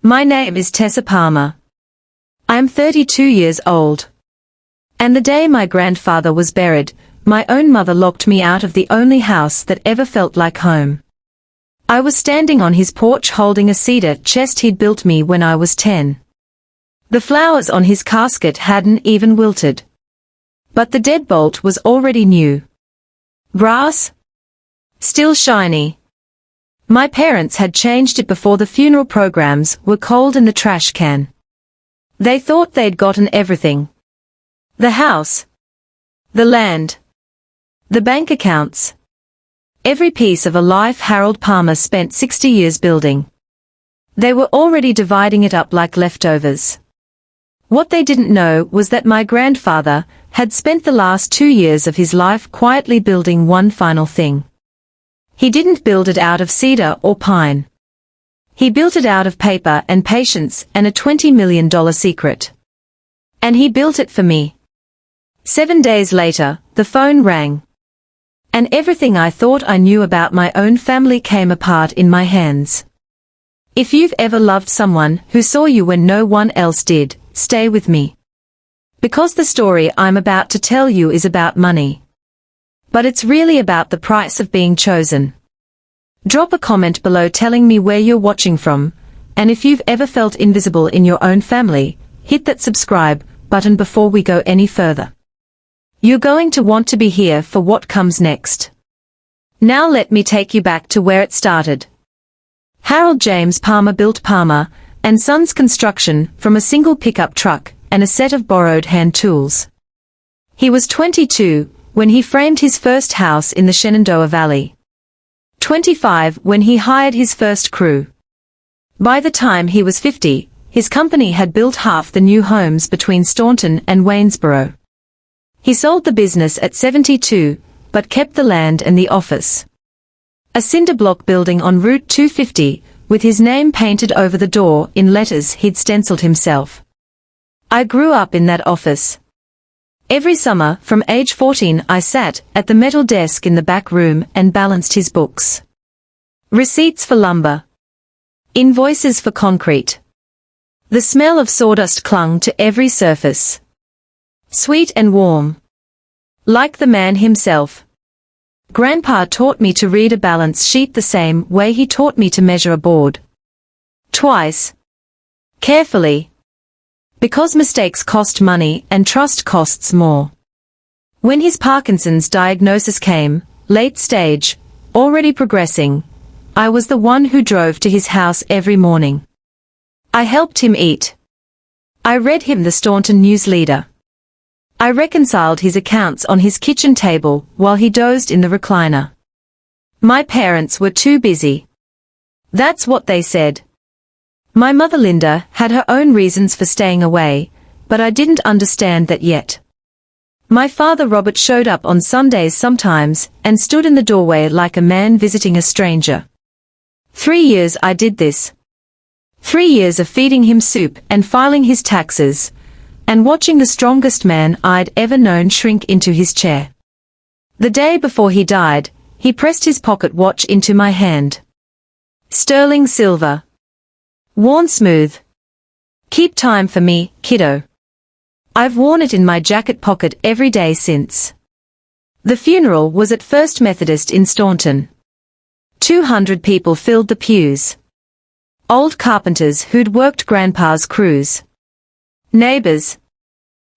My name is Tessa Palmer. I am 32 years old. And the day my grandfather was buried, my own mother locked me out of the only house that ever felt like home. I was standing on his porch holding a cedar chest he'd built me when I was 10. The flowers on his casket hadn't even wilted. But the deadbolt was already new. Brass? Still shiny. My parents had changed it before the funeral programs were cold in the trash can. They thought they'd gotten everything. The house. The land. The bank accounts. Every piece of a life Harold Palmer spent 60 years building. They were already dividing it up like leftovers. What they didn't know was that my grandfather had spent the last 2 years of his life quietly building one final thing. He didn't build it out of cedar or pine. He built it out of paper and patience and a $20 million secret. And he built it for me. 7 days later, the phone rang. And everything I thought I knew about my own family came apart in my hands. If you've ever loved someone who saw you when no one else did, stay with me. Because the story I'm about to tell you is about money. But it's really about the price of being chosen. Drop a comment below telling me where you're watching from, and if you've ever felt invisible in your own family, hit that subscribe button before we go any further. You're going to want to be here for what comes next. Now let me take you back to where it started. Harold James Palmer built Palmer and Sons Construction from a single pickup truck and a set of borrowed hand tools. He was 22 when he framed his first house in the Shenandoah Valley. 25 when he hired his first crew. By the time he was 50, his company had built half the new homes between Staunton and Waynesboro. He sold the business at 72, but kept the land and the office. A cinder block building on Route 250, with his name painted over the door in letters he'd stenciled himself. I grew up in that office. Every summer, from age 14, I sat at the metal desk in the back room and balanced his books. Receipts for lumber. Invoices for concrete. The smell of sawdust clung to every surface. Sweet and warm. Like the man himself. Grandpa taught me to read a balance sheet the same way he taught me to measure a board. Twice. Carefully. Because mistakes cost money and trust costs more. When his Parkinson's diagnosis came, late stage, already progressing, I was the one who drove to his house every morning. I helped him eat. I read him the Staunton News Leader. I reconciled his accounts on his kitchen table while he dozed in the recliner. My parents were too busy. That's what they said. My mother Linda had her own reasons for staying away, but I didn't understand that yet. My father Robert showed up on Sundays sometimes and stood in the doorway like a man visiting a stranger. 3 years I did this. 3 years of feeding him soup and filing his taxes, and watching the strongest man I'd ever known shrink into his chair. The day before he died, he pressed his pocket watch into my hand. Sterling silver. Worn smooth. Keep time for me, kiddo. I've worn it in my jacket pocket every day since. The funeral was at First Methodist in Staunton. 200 people filled the pews. Old carpenters who'd worked Grandpa's crews. Neighbors.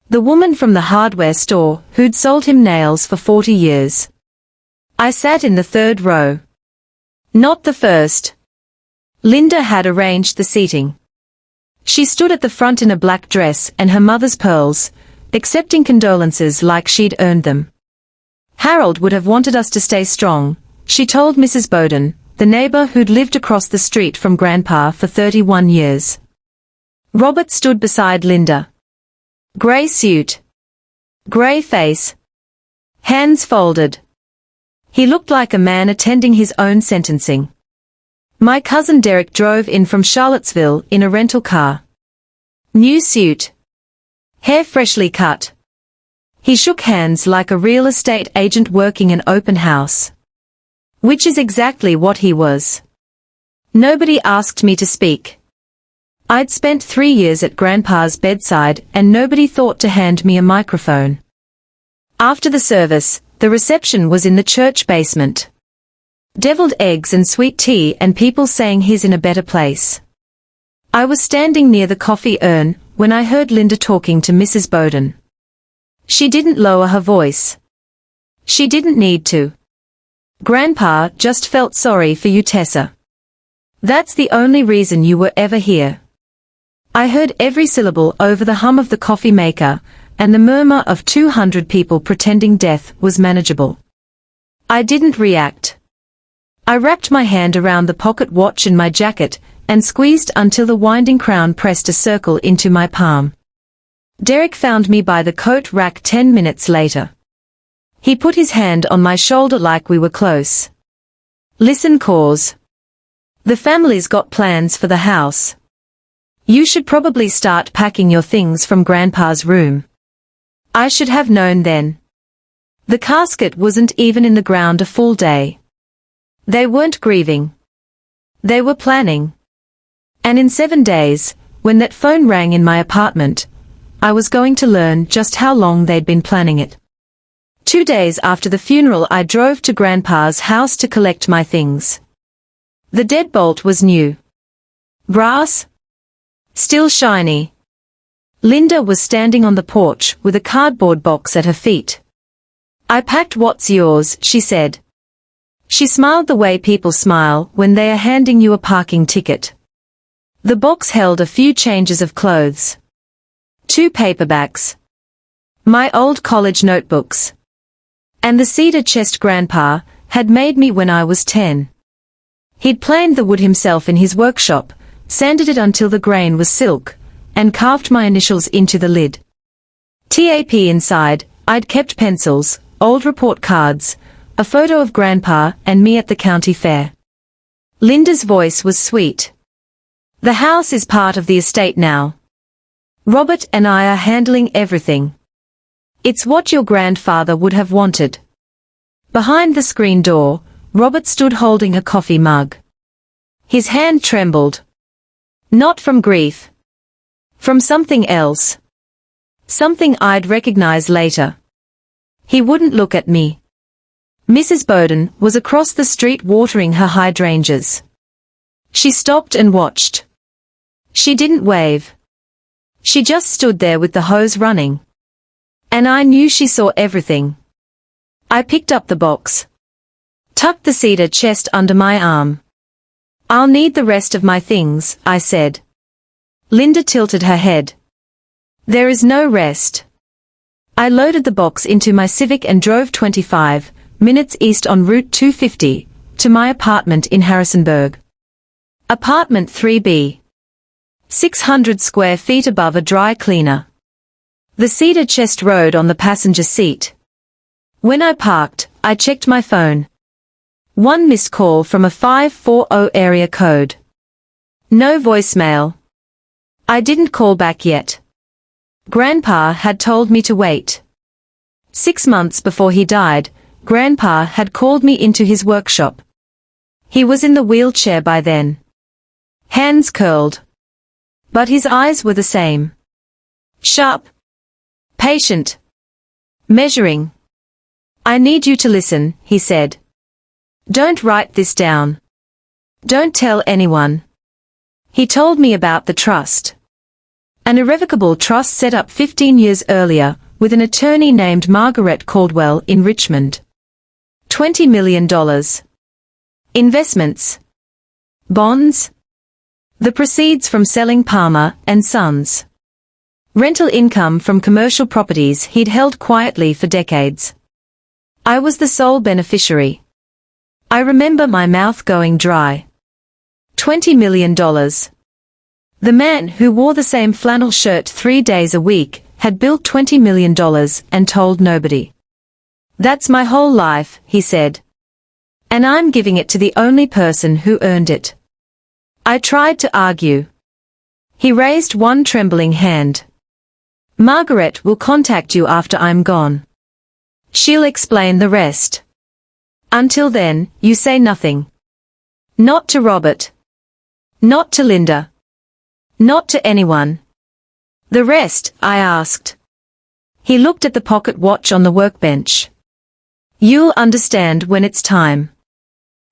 The woman from the hardware store who'd sold him nails for 40 years. I sat in the third row. Not the first. Linda had arranged the seating. She stood at the front in a black dress and her mother's pearls, accepting condolences like she'd earned them. Harold would have wanted us to stay strong, she told Mrs. Bowden, the neighbor who'd lived across the street from Grandpa for 31 years. Robert stood beside Linda. Gray suit. Gray face. Hands folded. He looked like a man attending his own sentencing. My cousin Derek drove in from Charlottesville in a rental car. New suit. Hair freshly cut. He shook hands like a real estate agent working an open house. Which is exactly what he was. Nobody asked me to speak. I'd spent 3 years at Grandpa's bedside and nobody thought to hand me a microphone. After the service, the reception was in the church basement. Deviled eggs and sweet tea and people saying he's in a better place. I was standing near the coffee urn when I heard Linda talking to Mrs. Bowden. She didn't lower her voice. She didn't need to. Grandpa just felt sorry for you, Tessa. That's the only reason you were ever here. I heard every syllable over the hum of the coffee maker, and the murmur of 200 people pretending death was manageable. I didn't react. I wrapped my hand around the pocket watch in my jacket and squeezed until the winding crown pressed a circle into my palm. Derek found me by the coat rack 10 minutes later. He put his hand on my shoulder like we were close. Listen, Cause. The family's got plans for the house. You should probably start packing your things from Grandpa's room. I should have known then. The casket wasn't even in the ground a full day. They weren't grieving. They were planning. And in 7 days, when that phone rang in my apartment, I was going to learn just how long they'd been planning it. 2 days after the funeral, I drove to Grandpa's house to collect my things. The deadbolt was new. Brass? Still shiny. Linda was standing on the porch with a cardboard box at her feet. I packed what's yours, she said. She smiled the way people smile when they are handing you a parking ticket. The box held a few changes of clothes. 2 paperbacks. My old college notebooks. And the cedar chest Grandpa had made me when I was 10. He'd planed the wood himself in his workshop, sanded it until the grain was silk, and carved my initials into the lid. TAP inside, I'd kept pencils, old report cards, a photo of Grandpa and me at the county fair. Linda's voice was sweet. The house is part of the estate now. Robert and I are handling everything. It's what your grandfather would have wanted. Behind the screen door, Robert stood holding a coffee mug. His hand trembled. Not from grief. From something else. Something I'd recognize later. He wouldn't look at me. Mrs. Bowden was across the street watering her hydrangeas. She stopped and watched. She didn't wave. She just stood there with the hose running. And I knew she saw everything. I picked up the box. Tucked the cedar chest under my arm. I'll need the rest of my things, I said. Linda tilted her head. There is no rest. I loaded the box into my Civic and drove 25 minutes east on Route 250, to my apartment in Harrisonburg. Apartment 3B. 600 square feet above a dry cleaner. The cedar chest rode on the passenger seat. When I parked, I checked my phone. 1 missed call from a 540 area code. No voicemail. I didn't call back yet. Grandpa had told me to wait. 6 months before he died, Grandpa had called me into his workshop. He was in the wheelchair by then. Hands curled. But his eyes were the same. Sharp. Patient. Measuring. I need you to listen, he said. Don't write this down. Don't tell anyone. He told me about the trust. An irrevocable trust set up 15 years earlier, with an attorney named Margaret Caldwell in Richmond. $20 million. Investments. Bonds. The proceeds from selling Palmer and Sons. Rental income from commercial properties he'd held quietly for decades. I was the sole beneficiary. I remember my mouth going dry. $20 million. The man who wore the same flannel shirt 3 days a week had built $20 million and told nobody. That's my whole life, he said. And I'm giving it to the only person who earned it. I tried to argue. He raised one trembling hand. Margaret will contact you after I'm gone. She'll explain the rest. Until then, you say nothing. Not to Robert. Not to Linda. Not to anyone. The rest, I asked. He looked at the pocket watch on the workbench. You'll understand when it's time.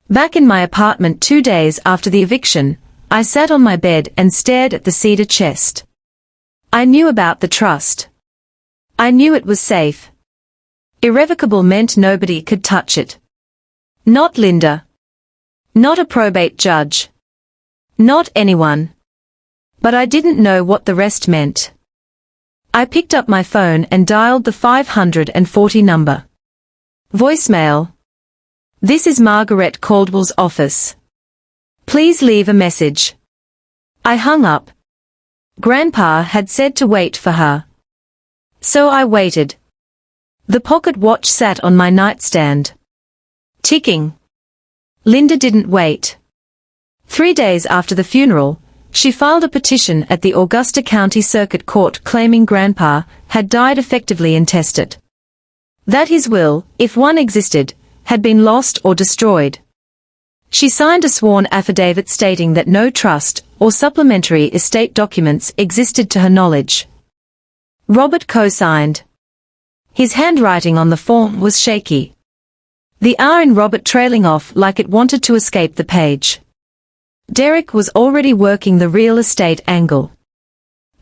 Back in my apartment 2 days after the eviction, I sat on my bed and stared at the cedar chest. I knew about the trust. I knew it was safe. Irrevocable meant nobody could touch it. Not Linda. Not a probate judge. Not anyone. But I didn't know what the rest meant. I picked up my phone and dialed the 540 number. Voicemail. This is Margaret Caldwell's office. Please leave a message. I hung up. Grandpa had said to wait for her. So I waited. The pocket watch sat on my nightstand. Ticking. Linda didn't wait. 3 days after the funeral, she filed a petition at the Augusta County Circuit Court claiming Grandpa had died effectively intestate. That his will, if one existed, had been lost or destroyed. She signed a sworn affidavit stating that no trust or supplementary estate documents existed to her knowledge. Robert co-signed. His handwriting on the form was shaky. The R in Robert trailing off like it wanted to escape the page. Derek was already working the real estate angle.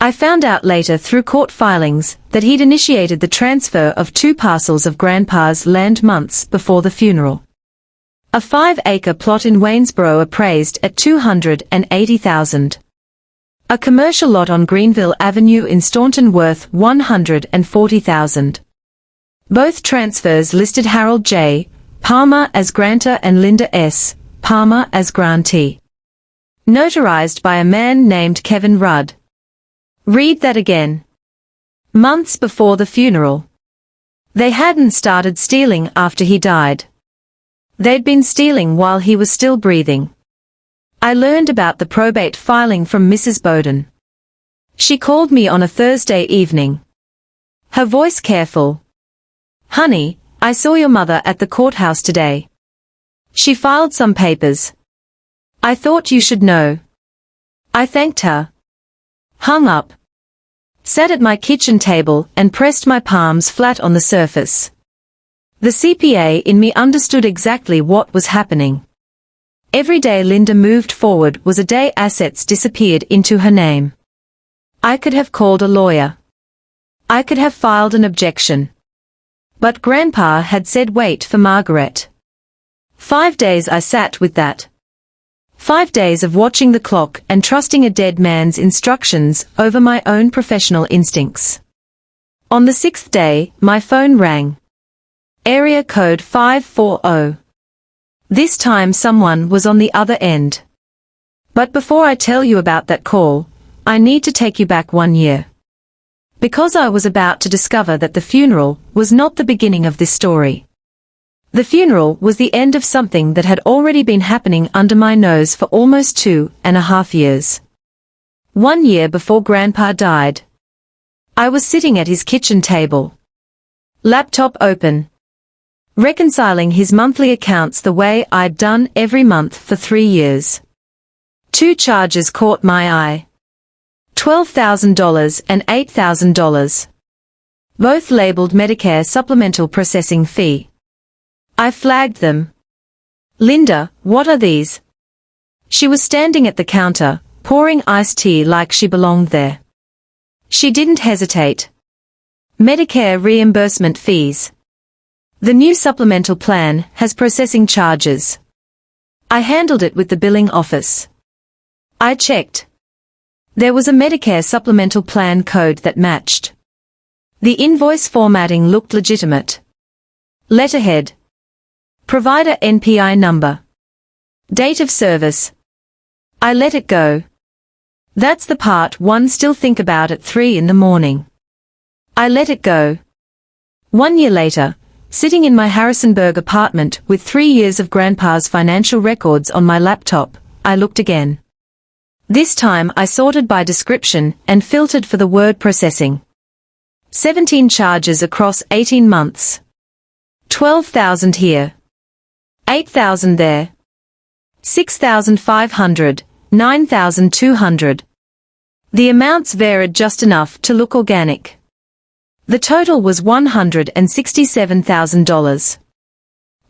I found out later through court filings that he'd initiated the transfer of 2 parcels of Grandpa's land months before the funeral. A 5-acre plot in Waynesboro appraised at $280,000. A commercial lot on Greenville Avenue in Staunton worth $140,000. Both transfers listed Harold J. Palmer as grantor and Linda S. Palmer as grantee. Notarized by a man named Kevin Rudd. Read that again. Months before the funeral. They hadn't started stealing after he died. They'd been stealing while he was still breathing. I learned about the probate filing from Mrs. Bowden. She called me on a Thursday evening. Her voice careful. Honey, I saw your mother at the courthouse today. She filed some papers. I thought you should know. I thanked her. Hung up. Sat at my kitchen table and pressed my palms flat on the surface. The CPA in me understood exactly what was happening. Every day Linda moved forward was a day assets disappeared into her name. I could have called a lawyer. I could have filed an objection. But Grandpa had said wait for Margaret. 5 days I sat with that. 5 days of watching the clock and trusting a dead man's instructions over my own professional instincts. On the 6th day, my phone rang. Area code 540. This time someone was on the other end. But before I tell you about that call, I need to take you back 1 year. Because I was about to discover that the funeral was not the beginning of this story. The funeral was the end of something that had already been happening under my nose for almost 2.5 years. 1 year before Grandpa died. I was sitting at his kitchen table. Laptop open. Reconciling his monthly accounts the way I'd done every month for 3 years. 2 charges caught my eye. $12,000 and $8,000. Both labeled Medicare Supplemental Processing Fee. I flagged them. Linda, what are these? She was standing at the counter, pouring iced tea like she belonged there. She didn't hesitate. Medicare reimbursement fees. The new supplemental plan has processing charges. I handled it with the billing office. I checked. There was a Medicare supplemental plan code that matched. The invoice formatting looked legitimate. Letterhead. Provider NPI number. Date of service. I let it go. That's the part one still think about at 3 in the morning. I let it go. 1 year later, sitting in my Harrisonburg apartment with 3 years of Grandpa's financial records on my laptop, I looked again. This time I sorted by description and filtered for the word processing. 17 charges across 18 months. 12,000 here. 8,000 there. 6,500, 9,200. The amounts varied just enough to look organic. The total was $167,000.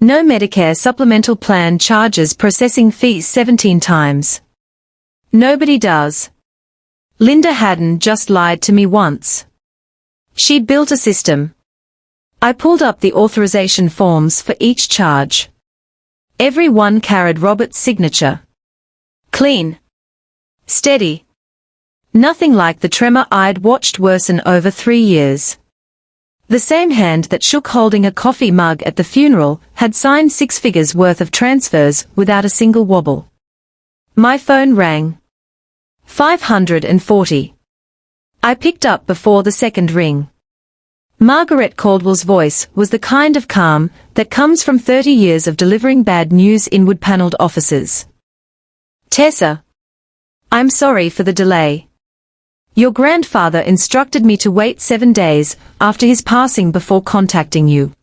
No Medicare supplemental plan charges processing fees 17 times. Nobody does. Linda hadn't just lied to me once. She'd built a system. I pulled up the authorization forms for each charge. Every one carried Robert's signature. Clean. Steady. Nothing like the tremor I'd watched worsen over 3 years. The same hand that shook holding a coffee mug at the funeral had signed 6 figures worth of transfers without a single wobble. My phone rang. 540. I picked up before the second ring. Margaret Caldwell's voice was the kind of calm that comes from 30 years of delivering bad news in wood-paneled offices. Tessa. I'm sorry for the delay. Your grandfather instructed me to wait 7 days after his passing before contacting you.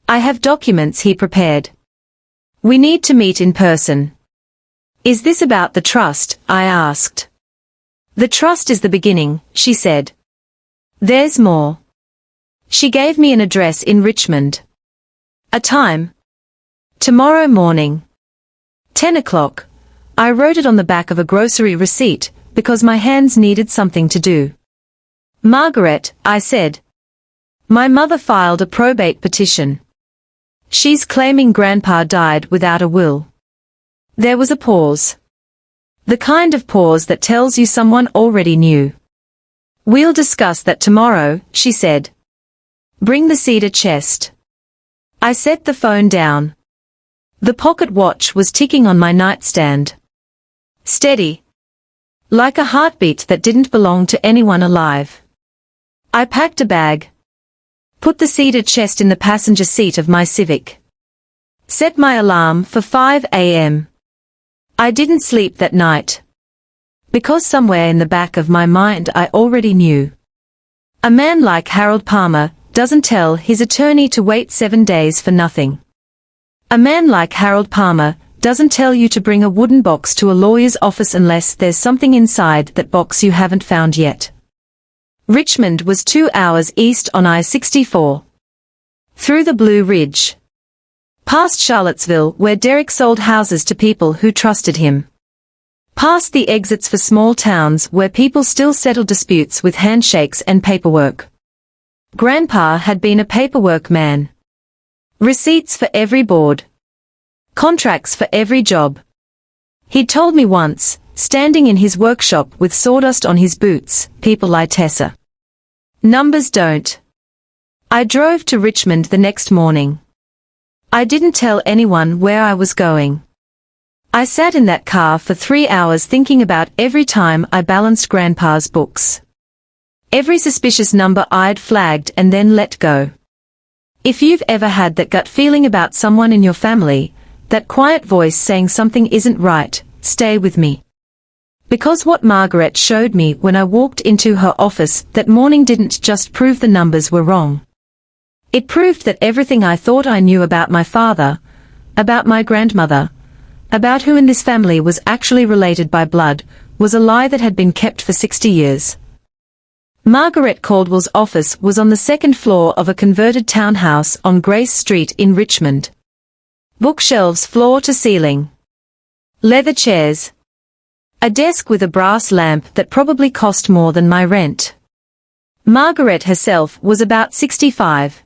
I have documents he prepared. We need to meet in person. Is this about the trust? I asked. The trust is the beginning, she said. There's more. She gave me an address in Richmond. A time. Tomorrow morning. 10 o'clock. I wrote it on the back of a grocery receipt, because my hands needed something to do. Margaret, I said. My mother filed a probate petition. She's claiming Grandpa died without a will. There was a pause. The kind of pause that tells you someone already knew. We'll discuss that tomorrow, she said. Bring the cedar chest. I set the phone down. The pocket watch was ticking on my nightstand. Steady. Like a heartbeat that didn't belong to anyone alive. I packed a bag. Put the cedar chest in the passenger seat of my Civic. Set my alarm for 5 a.m. I didn't sleep that night. Because somewhere in the back of my mind I already knew. A man like Harold Palmer doesn't tell his attorney to wait 7 days for nothing. A man like Harold Palmer doesn't tell you to bring a wooden box to a lawyer's office unless there's something inside that box you haven't found yet. Richmond was 2 hours east on I-64. Through the Blue Ridge. Past Charlottesville, where Derek sold houses to people who trusted him. Past the exits for small towns where people still settled disputes with handshakes and paperwork. Grandpa had been a paperwork man. Receipts for every board. Contracts for every job. He'd told me once, standing in his workshop with sawdust on his boots, people lie Tessa. Numbers don't. I drove to Richmond the next morning. I didn't tell anyone where I was going. I sat in that car for 3 hours thinking about every time I balanced Grandpa's books. Every suspicious number I'd flagged and then let go. If you've ever had that gut feeling about someone in your family, that quiet voice saying something isn't right, stay with me. Because what Margaret showed me when I walked into her office that morning didn't just prove the numbers were wrong. It proved that everything I thought I knew about my father, about my grandmother, about who in this family was actually related by blood, was a lie that had been kept for 60 years. Margaret Caldwell's office was on the second floor of a converted townhouse on Grace Street in Richmond. Bookshelves floor to ceiling. Leather chairs. A desk with a brass lamp that probably cost more than my rent. Margaret herself was about 65.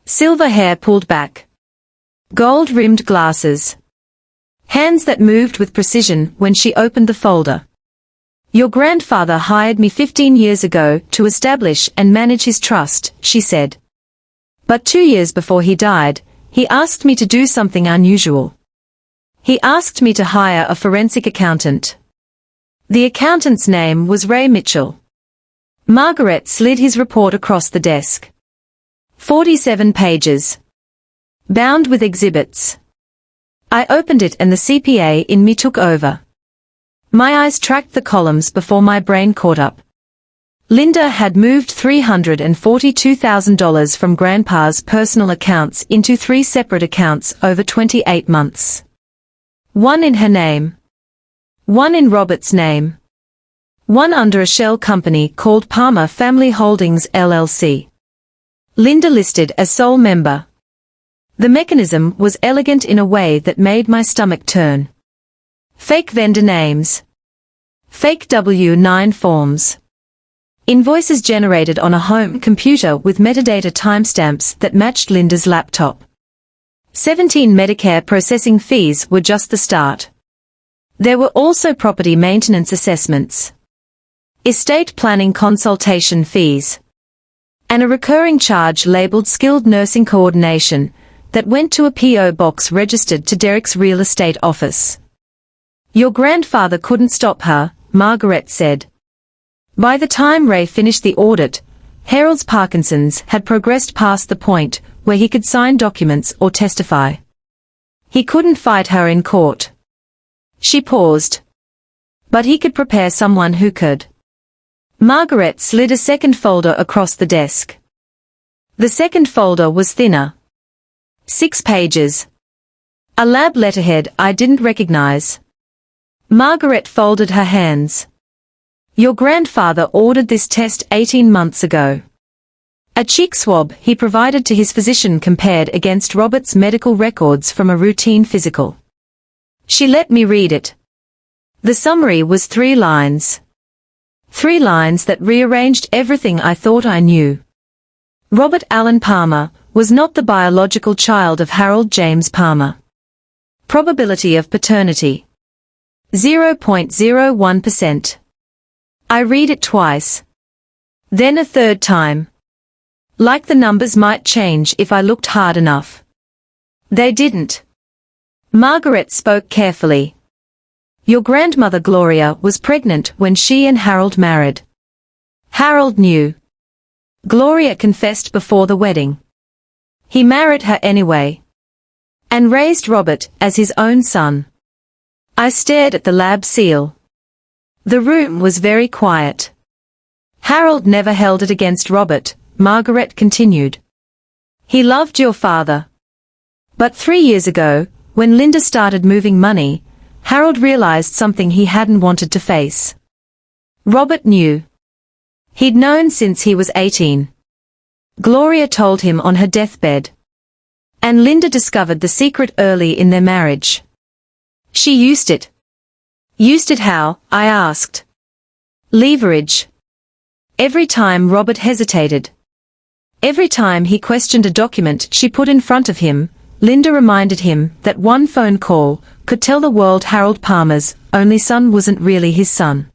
Silver hair pulled back. Gold-rimmed glasses. Hands that moved with precision when she opened the folder. Your grandfather hired me 15 years ago to establish and manage his trust, she said. But 2 years before he died, he asked me to do something unusual. He asked me to hire a forensic accountant. The accountant's name was Ray Mitchell. Margaret slid his report across the desk. 47 pages. Bound with exhibits. I opened it and the CPA in me took over. My eyes tracked the columns before my brain caught up. Linda had moved $342,000 from Grandpa's personal accounts into 3 separate accounts over 28 months. One in her name. One in Robert's name. One under a shell company called Palmer Family Holdings LLC. Linda listed as sole member. The mechanism was elegant in a way that made my stomach turn. Fake vendor names. Fake W-9 forms. Invoices generated on a home computer with metadata timestamps that matched Linda's laptop. 17 Medicare processing fees were just the start. There were also property maintenance assessments, estate planning consultation fees, and a recurring charge labeled skilled nursing coordination that went to a P.O. box registered to Derek's real estate office. Your grandfather couldn't stop her, Margaret said. By the time Ray finished the audit, Harold's Parkinson's had progressed past the point where he could sign documents or testify. He couldn't fight her in court. She paused. But he could prepare someone who could. Margaret slid a second folder across the desk. The second folder was thinner. 6 pages. A lab letterhead I didn't recognize. Margaret folded her hands. Your grandfather ordered this test 18 months ago. A cheek swab he provided to his physician compared against Robert's medical records from a routine physical. She let me read it. The summary was 3 lines. 3 lines that rearranged everything I thought I knew. Robert Allen Palmer was not the biological child of Harold James Palmer. Probability of paternity: 0.01%. I read it twice. Then a third time. Like the numbers might change if I looked hard enough. They didn't. Margaret spoke carefully. Your grandmother Gloria was pregnant when she and Harold married. Harold knew. Gloria confessed before the wedding. He married her anyway. And raised Robert as his own son. I stared at the lab seal. The room was very quiet. Harold never held it against Robert, Margaret continued. He loved your father. But 3 years ago, when Linda started moving money, Harold realized something he hadn't wanted to face. Robert knew. He'd known since he was 18. Gloria told him on her deathbed. And Linda discovered the secret early in their marriage. She used it. Used it how? I asked. Leverage. Every time Robert hesitated. Every time he questioned a document she put in front of him, Linda reminded him that one phone call could tell the world Harold Palmer's only son wasn't really his son.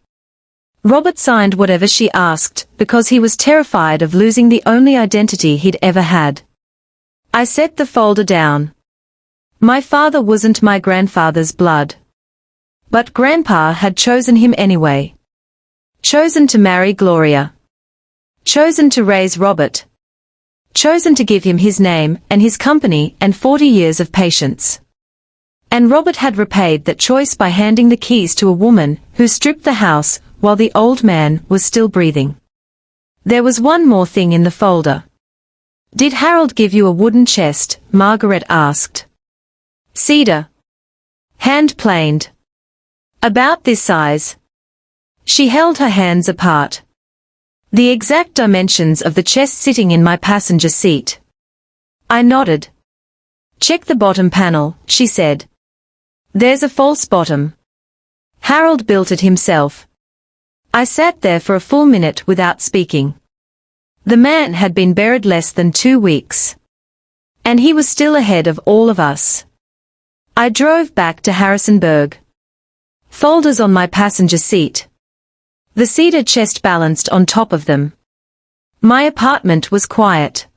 Robert signed whatever she asked because he was terrified of losing the only identity he'd ever had. I set the folder down. My father wasn't my grandfather's blood. But Grandpa had chosen him anyway. Chosen to marry Gloria. Chosen to raise Robert. Chosen to give him his name and his company and 40 years of patience. And Robert had repaid that choice by handing the keys to a woman who stripped the house while the old man was still breathing. There was one more thing in the folder. Did Harold give you a wooden chest? Margaret asked. Cedar. Hand-planed. About this size. She held her hands apart. The exact dimensions of the chest sitting in my passenger seat. I nodded. Check the bottom panel, she said. There's a false bottom. Harold built it himself. I sat there for a full minute without speaking. The man had been buried less than 2 weeks. And he was still ahead of all of us. I drove back to Harrisonburg. Folders on my passenger seat. The cedar chest balanced on top of them. My apartment was quiet.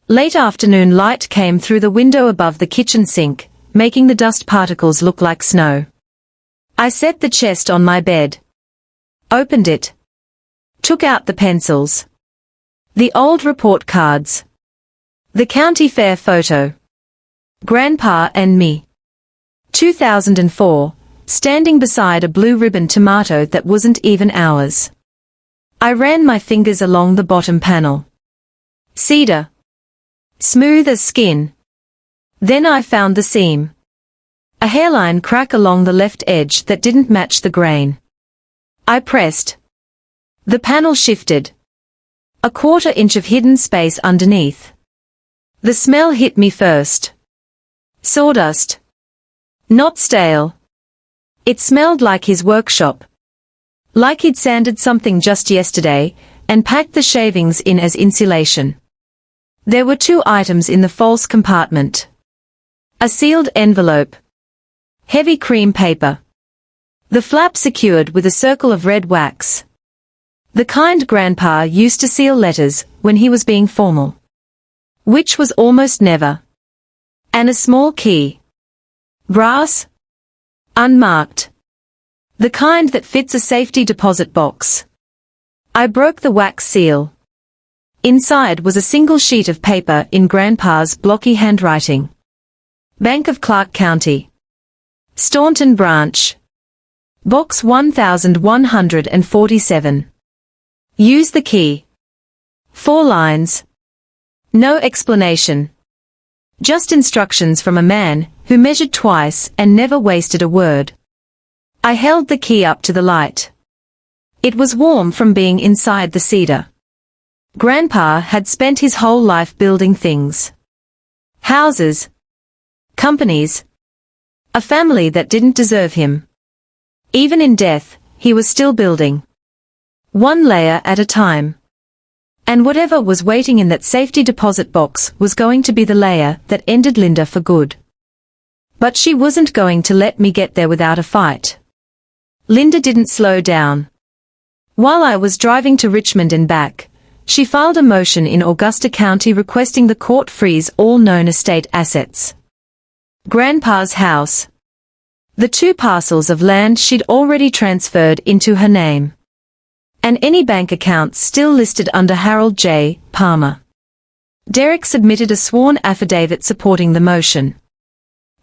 Late afternoon light came through the window above the kitchen sink, making the dust particles look like snow. I set the chest on my bed. Opened it. Took out the pencils. The old report cards. The county fair photo. Grandpa and me. 2004. Standing beside a blue ribbon tomato that wasn't even ours. I ran my fingers along the bottom panel. Cedar. Smooth as skin. Then I found the seam. A hairline crack along the left edge that didn't match the grain. I pressed. The panel shifted. A quarter-inch of hidden space underneath. The smell hit me first. Sawdust. Not stale. It smelled like his workshop. Like he'd sanded something just yesterday, and packed the shavings in as insulation. There were 2 items in the false compartment. A sealed envelope. Heavy cream paper. The flap secured with a circle of red wax. The kind Grandpa used to seal letters when he was being formal. Which was almost never. And a small key. Brass. Unmarked. The kind that fits a safety deposit box. I broke the wax seal. Inside was a single sheet of paper in Grandpa's blocky handwriting. Bank of Clark County. Staunton Branch. Box 1147. Use the key. 4 lines. No explanation. Just instructions from a man who measured twice and never wasted a word. I held the key up to the light. It was warm from being inside the cedar. Grandpa had spent his whole life building things. Houses. Companies. A family that didn't deserve him. Even in death, he was still building. One layer at a time. And whatever was waiting in that safety deposit box was going to be the layer that ended Linda for good. But she wasn't going to let me get there without a fight. Linda didn't slow down. While I was driving to Richmond and back, she filed a motion in Augusta County requesting the court freeze all known estate assets. Grandpa's house. The 2 parcels of land she'd already transferred into her name. And any bank accounts still listed under Harold J. Palmer. Derek submitted a sworn affidavit supporting the motion.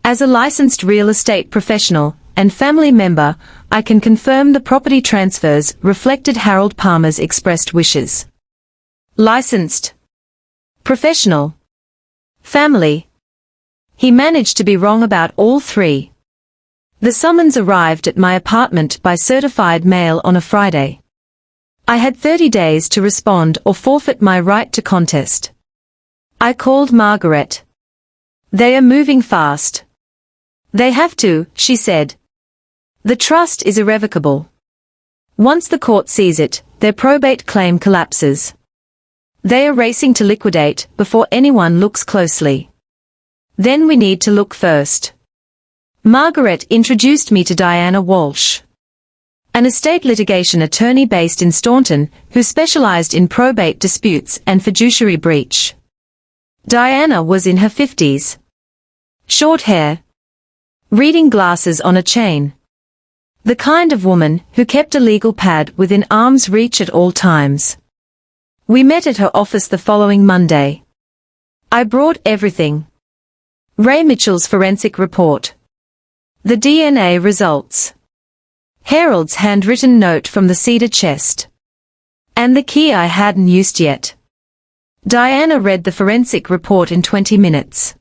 As a licensed real estate professional and family member, I can confirm the property transfers reflected Harold Palmer's expressed wishes. Licensed. Professional. Family. He managed to be wrong about all 3. The summons arrived at my apartment by certified mail on a Friday. I had 30 days to respond or forfeit my right to contest. I called Margaret. They are moving fast. They have to, she said. The trust is irrevocable. Once the court sees it, their probate claim collapses. They are racing to liquidate before anyone looks closely. Then we need to look first. Margaret introduced me to Diana Walsh, an estate litigation attorney based in Staunton who specialized in probate disputes and fiduciary breach. Diana was in her 50s. Short hair. Reading glasses on a chain. The kind of woman who kept a legal pad within arm's reach at all times. We met at her office the following Monday. I brought everything. Ray Mitchell's forensic report. The DNA results. Harold's handwritten note from the cedar chest. And the key I hadn't used yet. Diana read the forensic report in 20 minutes.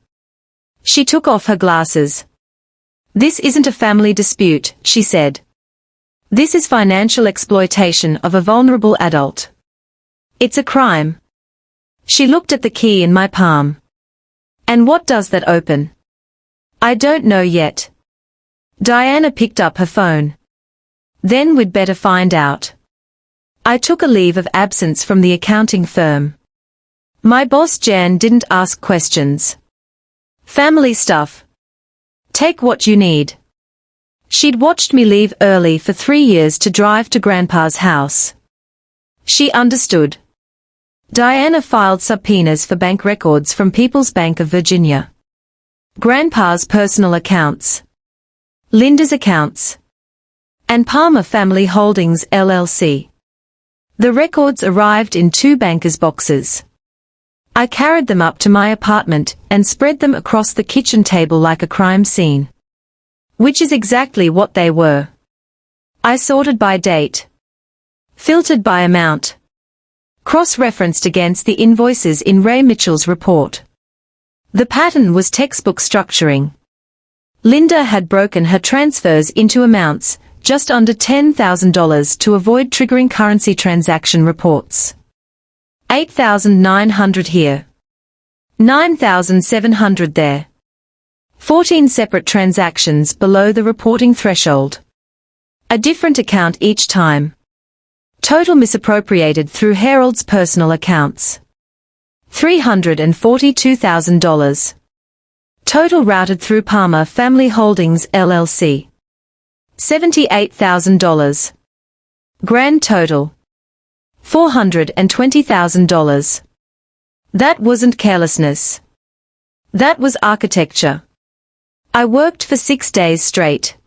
She took off her glasses. This isn't a family dispute, she said. This is financial exploitation of a vulnerable adult. It's a crime. She looked at the key in my palm. And what does that open? I don't know yet. Diana picked up her phone. Then we'd better find out. I took a leave of absence from the accounting firm. My boss Jan didn't ask questions. Family stuff. Take what you need. She'd watched me leave early for 3 years to drive to Grandpa's house. She understood. Diana filed subpoenas for bank records from People's Bank of Virginia. Grandpa's personal accounts. Linda's accounts. And Palmer Family Holdings LLC. The records arrived in 2 bankers' boxes. I carried them up to my apartment and spread them across the kitchen table like a crime scene. Which is exactly what they were. I sorted by date. Filtered by amount. Cross-referenced against the invoices in Ray Mitchell's report. The pattern was textbook structuring. Linda had broken her transfers into amounts just under $10,000 to avoid triggering currency transaction reports. 8,900 here. 9,700 there. 14 separate transactions below the reporting threshold. A different account each time. Total misappropriated through Harold's personal accounts. $342,000. Total routed through Palmer Family Holdings LLC. $78,000. Grand total. $420,000. That wasn't carelessness. That was architecture. I worked for 6 days straight.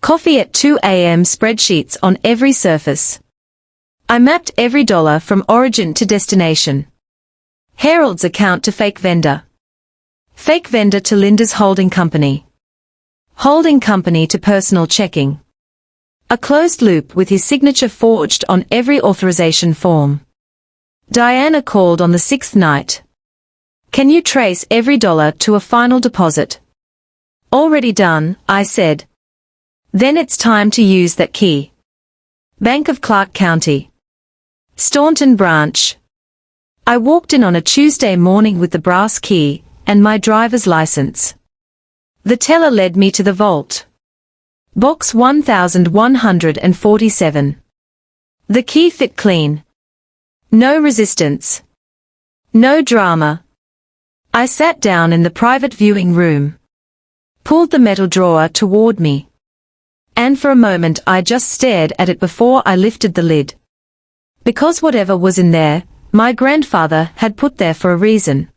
Coffee at 2 a.m. spreadsheets on every surface. I mapped every dollar from origin to destination. Harold's account to fake vendor. Fake vendor to Linda's holding company. Holding company to personal checking. A closed loop with his signature forged on every authorization form. Diana called on the 6th night. Can you trace every dollar to a final deposit? Already done, I said. Then it's time to use that key. Bank of Clark County. Staunton branch. I walked in on a Tuesday morning with the brass key and my driver's license. The teller led me to the vault. Box 1147. The key fit clean. No resistance. No drama. I sat down in the private viewing room. Pulled the metal drawer toward me. And for a moment I just stared at it before I lifted the lid. Because whatever was in there, my grandfather had put there for a reason.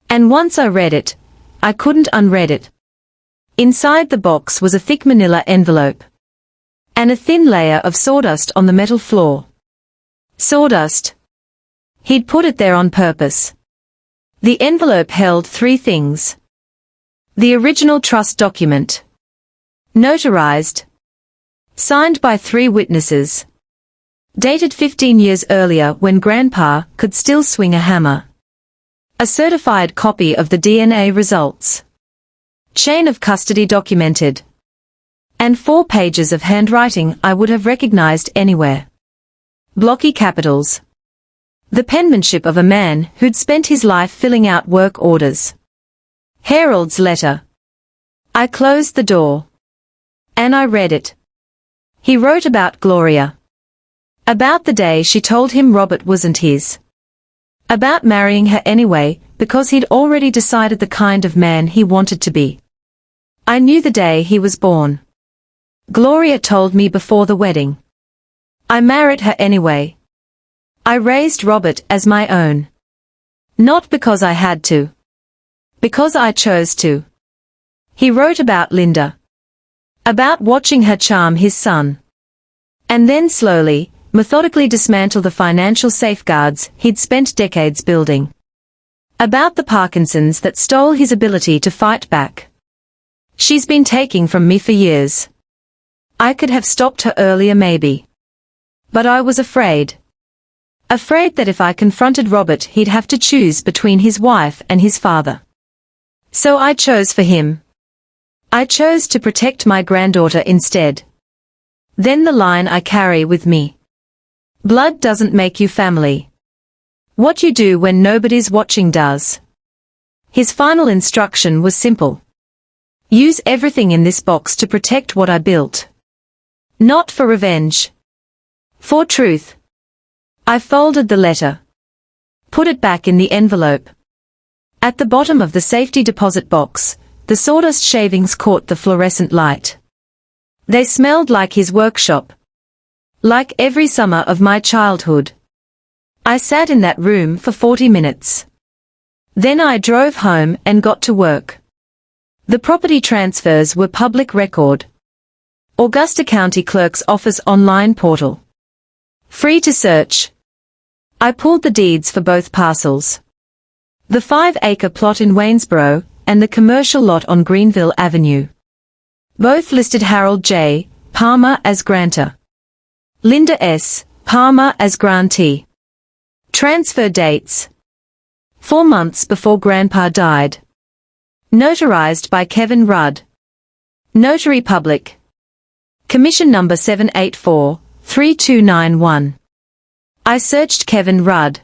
And once I read it, I couldn't unread it. Inside the box was a thick manila envelope. And a thin layer of sawdust on the metal floor. Sawdust. He'd put it there on purpose. The envelope held 3 things. The original trust document. Notarized. Signed by 3 witnesses. Dated 15 years earlier when Grandpa could still swing a hammer. A certified copy of the DNA results. Chain of custody documented. And 4 pages of handwriting I would have recognized anywhere. Blocky capitals. The penmanship of a man who'd spent his life filling out work orders. Harold's letter. I closed the door. And I read it. He wrote about Gloria. About the day she told him Robert wasn't his. About marrying her anyway, because he'd already decided the kind of man he wanted to be. I knew the day he was born. Gloria told me before the wedding. I married her anyway. I raised Robert as my own. Not because I had to. Because I chose to. He wrote about Linda. About watching her charm his son. And then slowly, methodically dismantle the financial safeguards he'd spent decades building. About the Parkinson's that stole his ability to fight back. She's been taking from me for years. I could have stopped her earlier maybe. But I was afraid. Afraid that if I confronted Robert he'd have to choose between his wife and his father. So I chose for him. I chose to protect my granddaughter instead. Then the line I carry with me. Blood doesn't make you family. What you do when nobody's watching does. His final instruction was simple. Use everything in this box to protect what I built. Not for revenge. For truth. I folded the letter. Put it back in the envelope. At the bottom of the safety deposit box, the sawdust shavings caught the fluorescent light. They smelled like his workshop. Like every summer of my childhood. I sat in that room for 40 minutes. Then I drove home and got to work. The property transfers were public record. Augusta County Clerk's Office online portal. Free to search. I pulled the deeds for both parcels. The 5-acre plot in Waynesboro and the commercial lot on Greenville Avenue. Both listed Harold J. Palmer as grantor. Linda S. Palmer as grantee. Transfer dates. 4 months before Grandpa died. Notarized by Kevin Rudd. Notary Public. Commission number 784-3291. I searched Kevin Rudd.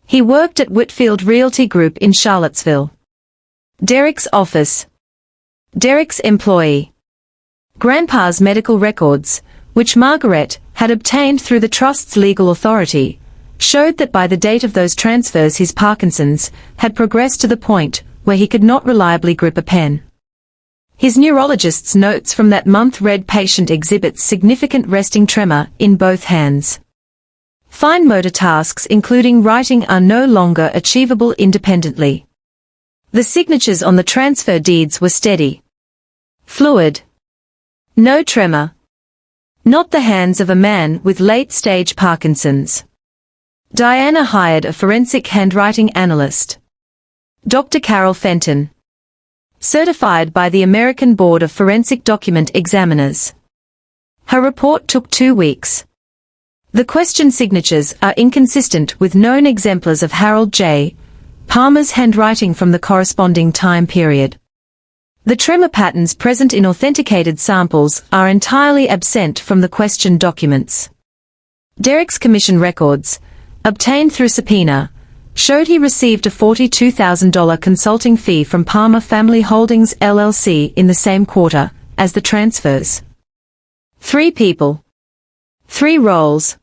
He worked at Whitfield Realty Group in Charlottesville. Derek's office. Derek's employee. Grandpa's medical records, which Margaret had obtained through the trust's legal authority, showed that by the date of those transfers his Parkinson's had progressed to the point where he could not reliably grip a pen. His neurologist's notes from that month read patient exhibits significant resting tremor in both hands. Fine motor tasks including writing are no longer achievable independently. The signatures on the transfer deeds were steady. Fluid. No tremor. Not the hands of a man with late-stage Parkinson's. Diana hired a forensic handwriting analyst. Dr. Carol Fenton. Certified by the American Board of Forensic Document Examiners. Her report took 2 weeks. The question signatures are inconsistent with known exemplars of Harold J. Palmer's handwriting from the corresponding time period. The tremor patterns present in authenticated samples are entirely absent from the question documents. Derek's commission records, obtained through subpoena, showed he received a $42,000 consulting fee from Palmer Family Holdings LLC in the same quarter as the transfers. 3 people. 3 roles.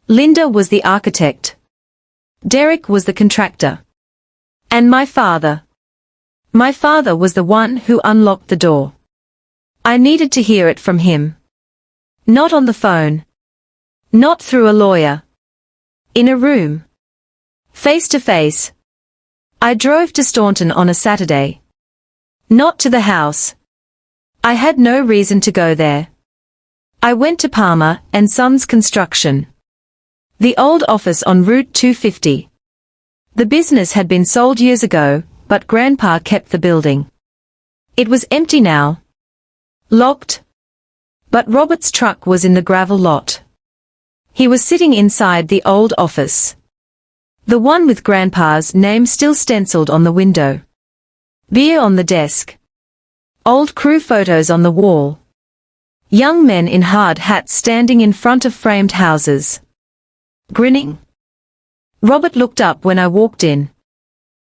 Linda was the architect. Derek was the contractor. And my father. My father was the one who unlocked the door. I needed to hear it from him. Not on the phone. Not through a lawyer. In a room. Face to face. I drove to Staunton on a Saturday. Not to the house. I had no reason to go there. I went to Palmer and Sons Construction. The old office on Route 250. The business had been sold years ago, but Grandpa kept the building. It was empty now. Locked. But Robert's truck was in the gravel lot. He was sitting inside the old office. The one with Grandpa's name still stenciled on the window. Beer on the desk. Old crew photos on the wall. Young men in hard hats standing in front of framed houses. Grinning. Robert looked up when I walked in.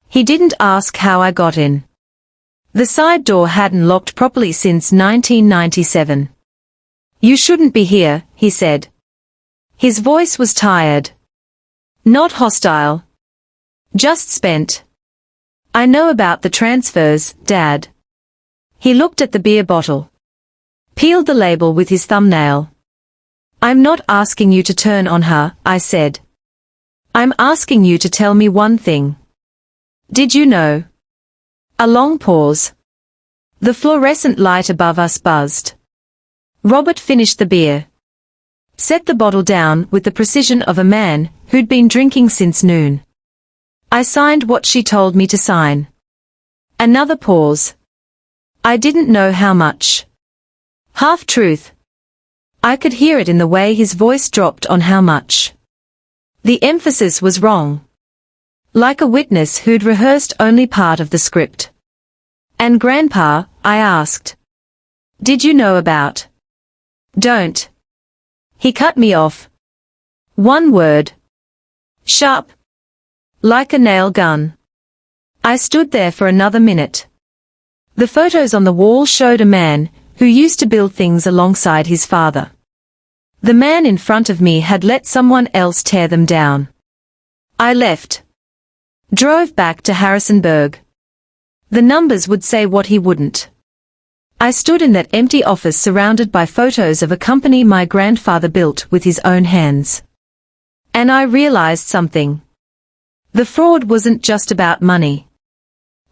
He didn't ask how I got in. The side door hadn't locked properly since 1997. You shouldn't be here, he said. His voice was tired. Not hostile. Just spent. I know about the transfers, Dad. He looked at the beer bottle. Peeled the label with his thumbnail. I'm not asking you to turn on her, I said. I'm asking you to tell me one thing. Did you know? A long pause. The fluorescent light above us buzzed. Robert finished the beer. Set the bottle down with the precision of a man who'd been drinking since noon. I signed what she told me to sign. Another pause. I didn't know how much. Half-truth. I could hear it in the way his voice dropped on how much. The emphasis was wrong. Like a witness who'd rehearsed only part of the script. And Grandpa, I asked. Did you know about? Don't. He cut me off. One word. Sharp. Like a nail gun. I stood there for another minute. The photos on the wall showed a man who used to build things alongside his father. The man in front of me had let someone else tear them down. I left. Drove back to Harrisonburg. The numbers would say what he wouldn't. I stood in that empty office surrounded by photos of a company my grandfather built with his own hands. And I realized something. The fraud wasn't just about money.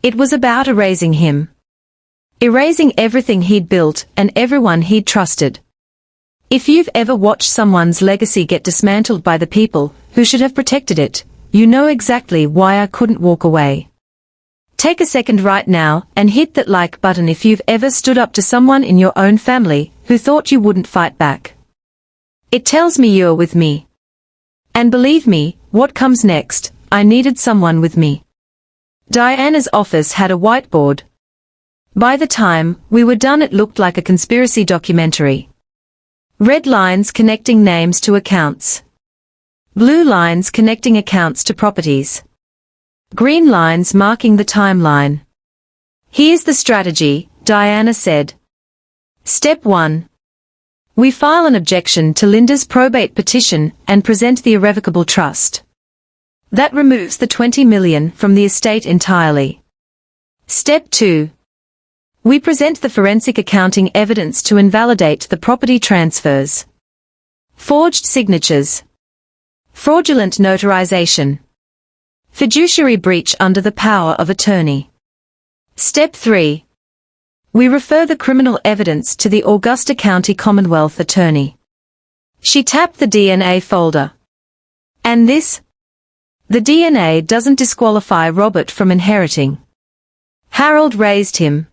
It was about erasing him. Erasing everything he'd built and everyone he'd trusted. If you've ever watched someone's legacy get dismantled by the people who should have protected it, you know exactly why I couldn't walk away. Take a second right now and hit that like button if you've ever stood up to someone in your own family who thought you wouldn't fight back. It tells me you're with me. And believe me, what comes next, I needed someone with me. Diana's office had a whiteboard. By the time we were done it looked like a conspiracy documentary. Red lines connecting names to accounts. Blue lines connecting accounts to properties. Green lines marking the timeline. Here's the strategy, Diana said. Step 1. We file an objection to Linda's probate petition and present the irrevocable trust. That removes the $20 million from the estate entirely. Step 2. We present the forensic accounting evidence to invalidate the property transfers. Forged signatures. Fraudulent notarization. Fiduciary breach under the power of attorney. Step 3. We refer the criminal evidence to the Augusta County Commonwealth Attorney. She tapped the DNA folder. And this? The DNA doesn't disqualify Robert from inheriting. Harold raised him.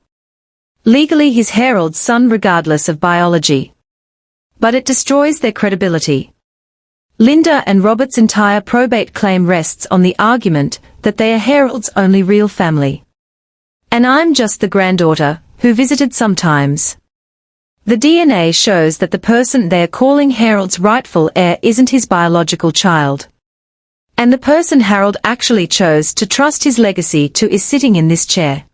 Legally he's Harold's son regardless of biology. But it destroys their credibility. Linda and Robert's entire probate claim rests on the argument that they are Harold's only real family. And I'm just the granddaughter, who visited sometimes. The DNA shows that the person they are calling Harold's rightful heir isn't his biological child. And the person Harold actually chose to trust his legacy to is sitting in this chair.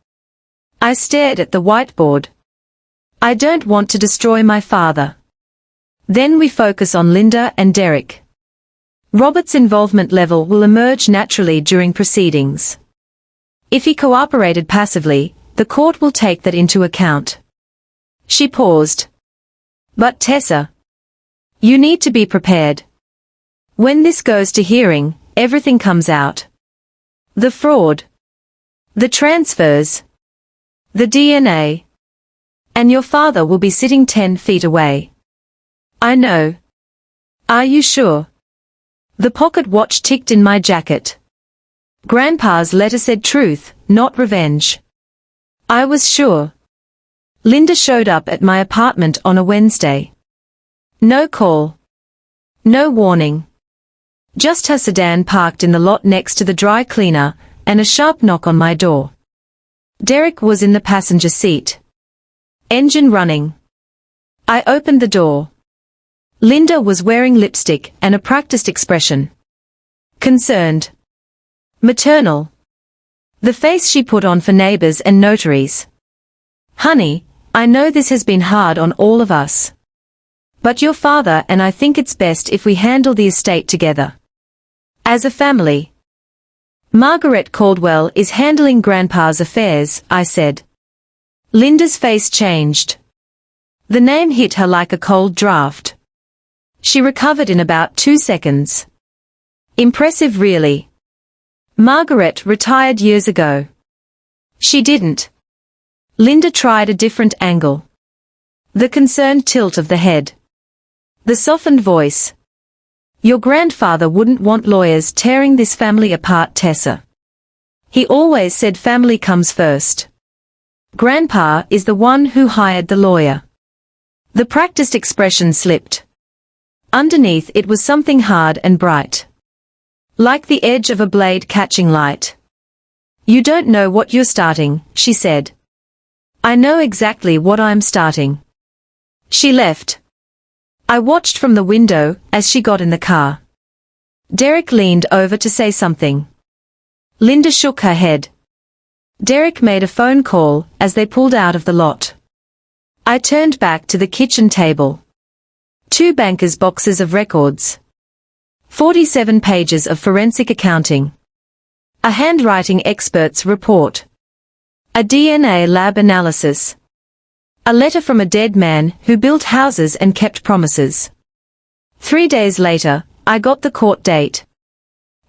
I stared at the whiteboard. I don't want to destroy my father. Then we focus on Linda and Derek. Robert's involvement level will emerge naturally during proceedings. If he cooperated passively, the court will take that into account. She paused. But Tessa, you need to be prepared. When this goes to hearing, everything comes out. The fraud. The transfers. The DNA. And your father will be sitting 10 feet away. I know. Are you sure? The pocket watch ticked in my jacket. Grandpa's letter said truth, not revenge. I was sure. Linda showed up at my apartment on a Wednesday. No call. No warning. Just her sedan parked in the lot next to the dry cleaner, and a sharp knock on my door. Derek was in the passenger seat. Engine running. I opened the door. Linda was wearing lipstick and a practiced expression. Concerned. Maternal. The face she put on for neighbors and notaries. Honey, I know this has been hard on all of us. But your father and I think it's best if we handle the estate together. As a family. Margaret Caldwell is handling Grandpa's affairs, I said. Linda's face changed. The name hit her like a cold draft. She recovered in about 2 seconds. Impressive really. Margaret retired years ago. She didn't. Linda tried a different angle. The concerned tilt of the head. The softened voice. Your grandfather wouldn't want lawyers tearing this family apart, Tessa. He always said family comes first. Grandpa is the one who hired the lawyer. The practiced expression slipped. Underneath it was something hard and bright. Like the edge of a blade catching light. You don't know what you're starting, she said. I know exactly what I'm starting. She left. I watched from the window as she got in the car. Derek leaned over to say something. Linda shook her head. Derek made a phone call as they pulled out of the lot. I turned back to the kitchen table. 2 bankers' boxes of records. 47 pages of forensic accounting. A handwriting expert's report. A DNA lab analysis. A letter from a dead man who built houses and kept promises. 3 days later, I got the court date.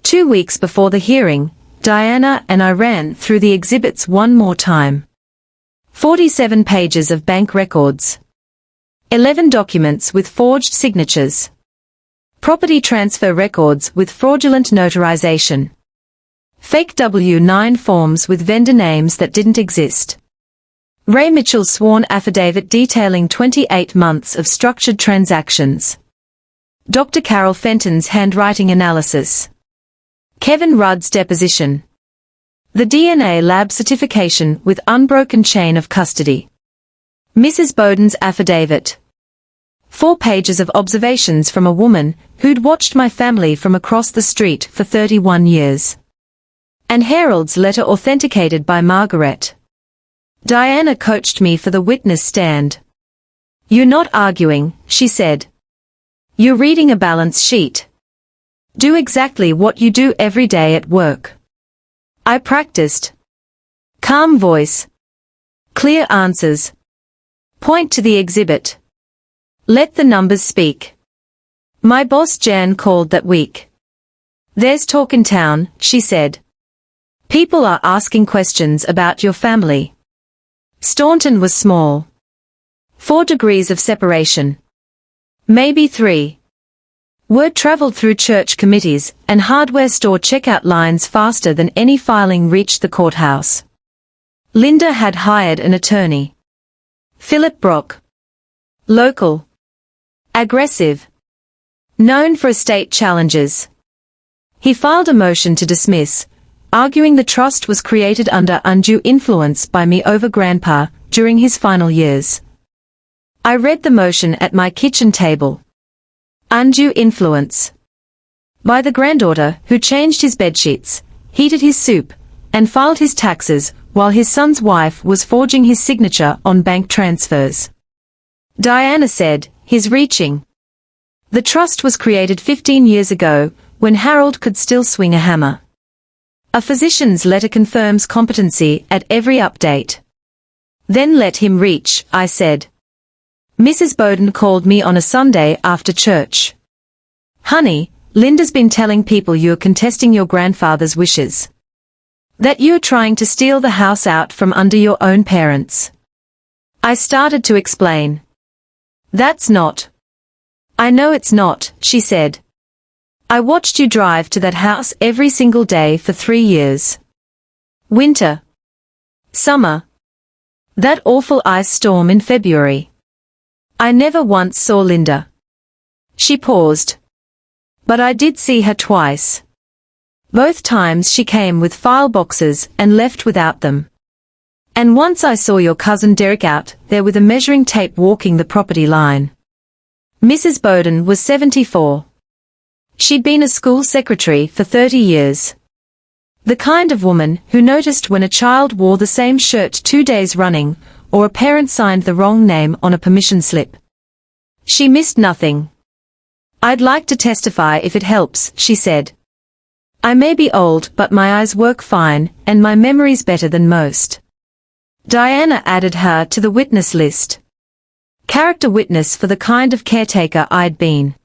2 weeks before the hearing, Diana and I ran through the exhibits one more time. 47 pages of bank records. 11 documents with forged signatures. Property transfer records with fraudulent notarization. Fake W-9 forms with vendor names that didn't exist. Ray Mitchell's sworn affidavit detailing 28 months of structured transactions. Dr. Carol Fenton's handwriting analysis. Kevin Rudd's deposition. The DNA lab certification with unbroken chain of custody. Mrs. Bowden's affidavit. 4 pages of observations from a woman who'd watched my family from across the street for 31 years. And Harold's letter authenticated by Margaret. Diana coached me for the witness stand. "You're not arguing," she said. "You're reading a balance sheet. Do exactly what you do every day at work." I practiced. Calm voice. Clear answers. Point to the exhibit. Let the numbers speak. My boss Jan called that week. "There's talk in town," she said. "People are asking questions about your family." Staunton was small. 4 degrees of separation. Maybe 3. Word traveled through church committees and hardware store checkout lines faster than any filing reached the courthouse. Linda had hired an attorney. Philip Brock. Local. Aggressive. Known for estate challenges. He filed a motion to dismiss, arguing the trust was created under undue influence by me over Grandpa during his final years. I read the motion at my kitchen table. Undue influence. By the granddaughter who changed his bedsheets, heated his soup, and filed his taxes while his son's wife was forging his signature on bank transfers. Diana said, "He's reaching." The trust was created 15 years ago, when Harold could still swing a hammer. A physician's letter confirms competency at every update. "Then let him reach," I said. Mrs. Bowden called me on a Sunday after church. "Honey, Linda's been telling people you're contesting your grandfather's wishes. That you're trying to steal the house out from under your own parents." I started to explain. "That's not." "I know it's not," she said. "I watched you drive to that house every single day for 3 years. Winter. Summer. That awful ice storm in February. I never once saw Linda." She paused. "But I did see her twice. Both times she came with file boxes and left without them. And once I saw your cousin Derek out there with a measuring tape walking the property line." Mrs. Bowden was 74. She'd been a school secretary for 30 years. The kind of woman who noticed when a child wore the same shirt 2 days running, or a parent signed the wrong name on a permission slip. She missed nothing. "I'd like to testify if it helps," she said. "I may be old, but my eyes work fine, and my memory's better than most." Diana added her to the witness list. Character witness for the kind of caretaker I'd been.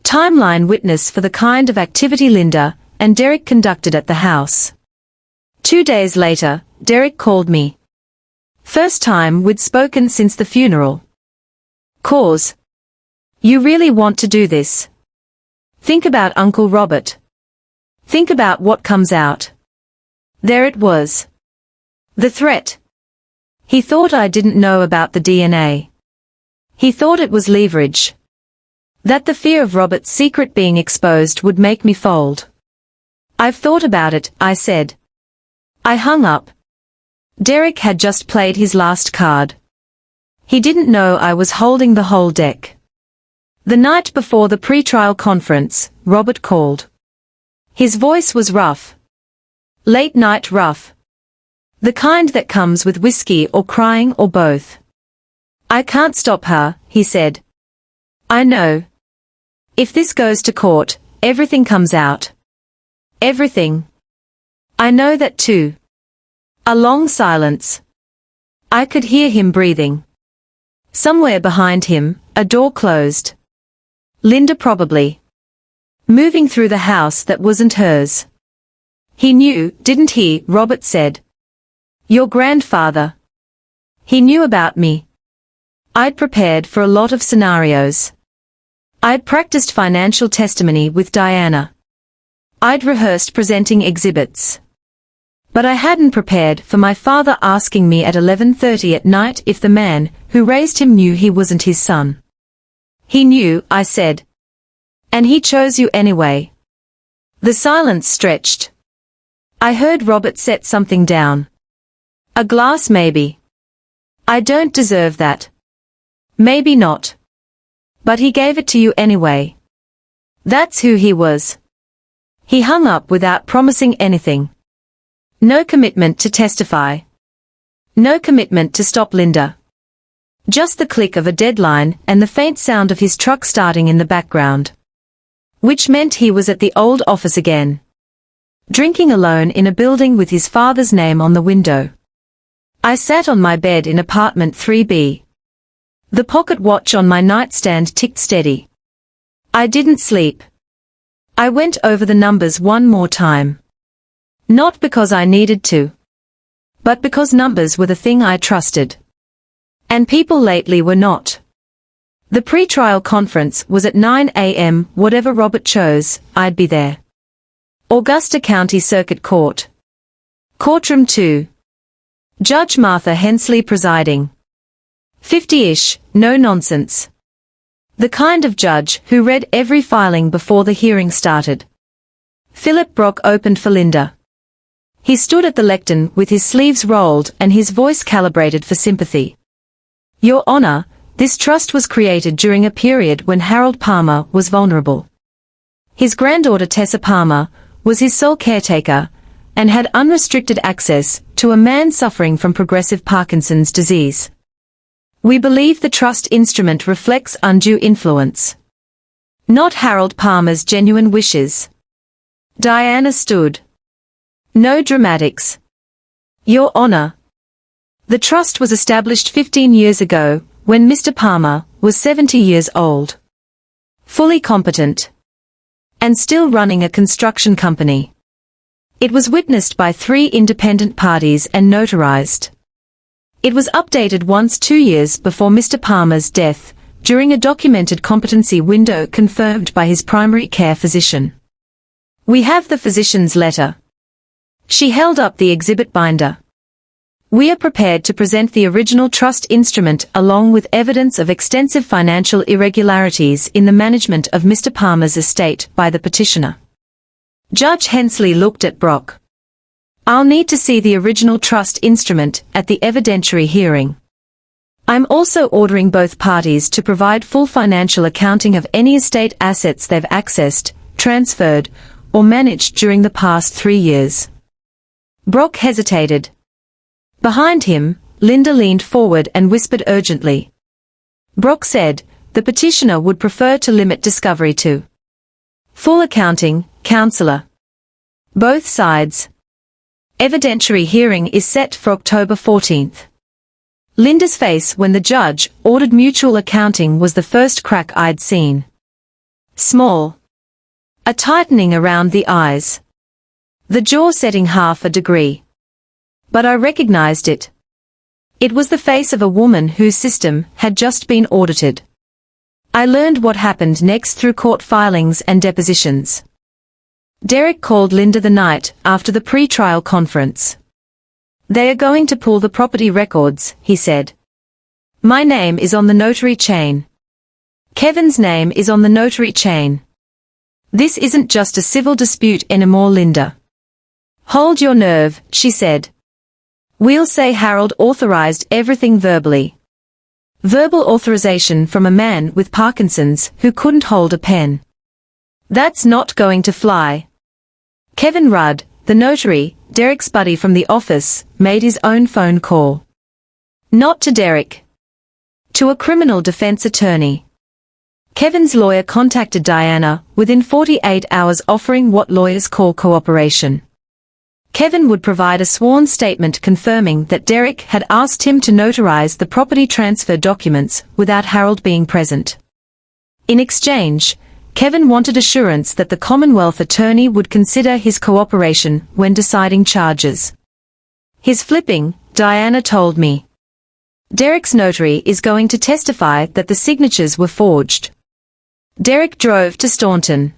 Timeline witness for the kind of activity Linda and Derek conducted at the house. 2 days later, Derek called me. First time we'd spoken since the funeral. Cause. "You really want to do this? Think about Uncle Robert. Think about what comes out." There it was. The threat. He thought I didn't know about the DNA. He thought it was leverage. That the fear of Robert's secret being exposed would make me fold. "I've thought about it," I said. I hung up. Derek had just played his last card. He didn't know I was holding the whole deck. The night before the pre-trial conference, Robert called. His voice was rough. Late night rough. The kind that comes with whiskey or crying or both. "I can't stop her," he said. "I know. If this goes to court, everything comes out. Everything. I know that too." A long silence. I could hear him breathing. Somewhere behind him, a door closed. Linda probably. Moving through the house that wasn't hers. "He knew, didn't he?" Robert said. "Your grandfather. He knew about me." I'd prepared for a lot of scenarios. I'd practiced financial testimony with Diana. I'd rehearsed presenting exhibits. But I hadn't prepared for my father asking me at 11:30 at night if the man who raised him knew he wasn't his son. "He knew," I said. "And he chose you anyway." The silence stretched. I heard Robert set something down. "A glass maybe. I don't deserve that." "Maybe not. But he gave it to you anyway. That's who he was. He hung up without promising anything. No commitment to testify. No commitment to stop Linda. Just the click of a deadline and the faint sound of his truck starting in the background. Which meant he was at the old office again. Drinking alone in a building with his father's name on the window. I sat on my bed in apartment 3B. The pocket watch on my nightstand ticked steady. I didn't sleep. I went over the numbers one more time. Not because I needed to. But because numbers were the thing I trusted. And people lately were not. The pre-trial conference was at 9 a.m. Whatever Robert chose, I'd be there. Augusta County Circuit Court. Courtroom 2. Judge Martha Hensley presiding. 50-ish, no nonsense. The kind of judge who read every filing before the hearing started. Philip Brock opened for Linda. He stood at the lectern with his sleeves rolled and his voice calibrated for sympathy. Your Honor, this trust was created during a period when Harold Palmer was vulnerable. His granddaughter Tessa Palmer was his sole caretaker and had unrestricted access to a man suffering from progressive Parkinson's disease. We believe the trust instrument reflects undue influence. Not Harold Palmer's genuine wishes. Diana stood. No dramatics. Your Honor. The trust was established 15 years ago, when Mr. Palmer was 70 years old. Fully competent. And still running a construction company. It was witnessed by 3 independent parties and notarized. It was updated once 2 years before Mr. Palmer's death, during a documented competency window confirmed by his primary care physician. We have the physician's letter. She held up the exhibit binder. We are prepared to present the original trust instrument along with evidence of extensive financial irregularities in the management of Mr. Palmer's estate by the petitioner. Judge Hensley looked at Brock. I'll need to see the original trust instrument at the evidentiary hearing. I'm also ordering both parties to provide full financial accounting of any estate assets they've accessed, transferred, or managed during the past 3 years. Brock hesitated. Behind him, Linda leaned forward and whispered urgently. Brock said, the petitioner would prefer to limit discovery to full accounting, Counselor. Both sides. Evidentiary hearing is set for October 14th. Linda's face when the judge ordered mutual accounting was the first crack I'd seen. Small. A tightening around the eyes. The jaw setting half a degree. But I recognized it. It was the face of a woman whose system had just been audited. I learned what happened next through court filings and depositions. Derek called Linda the night after the pre-trial conference. They are going to pull the property records, he said. My name is on the notary chain. Kevin's name is on the notary chain. This isn't just a civil dispute anymore, Linda. Hold your nerve, she said. We'll say Harold authorized everything verbally. Verbal authorization from a man with Parkinson's who couldn't hold a pen. That's not going to fly. Kevin Rudd, the notary, Derek's buddy from the office, made his own phone call. Not to Derek. To a criminal defense attorney. Kevin's lawyer contacted Diana within 48 hours offering what lawyers call cooperation. Kevin would provide a sworn statement confirming that Derek had asked him to notarize the property transfer documents without Harold being present. In exchange, Kevin wanted assurance that the Commonwealth attorney would consider his cooperation when deciding charges. He's flipping, Diana told me. Derek's notary is going to testify that the signatures were forged. Derek drove to Staunton.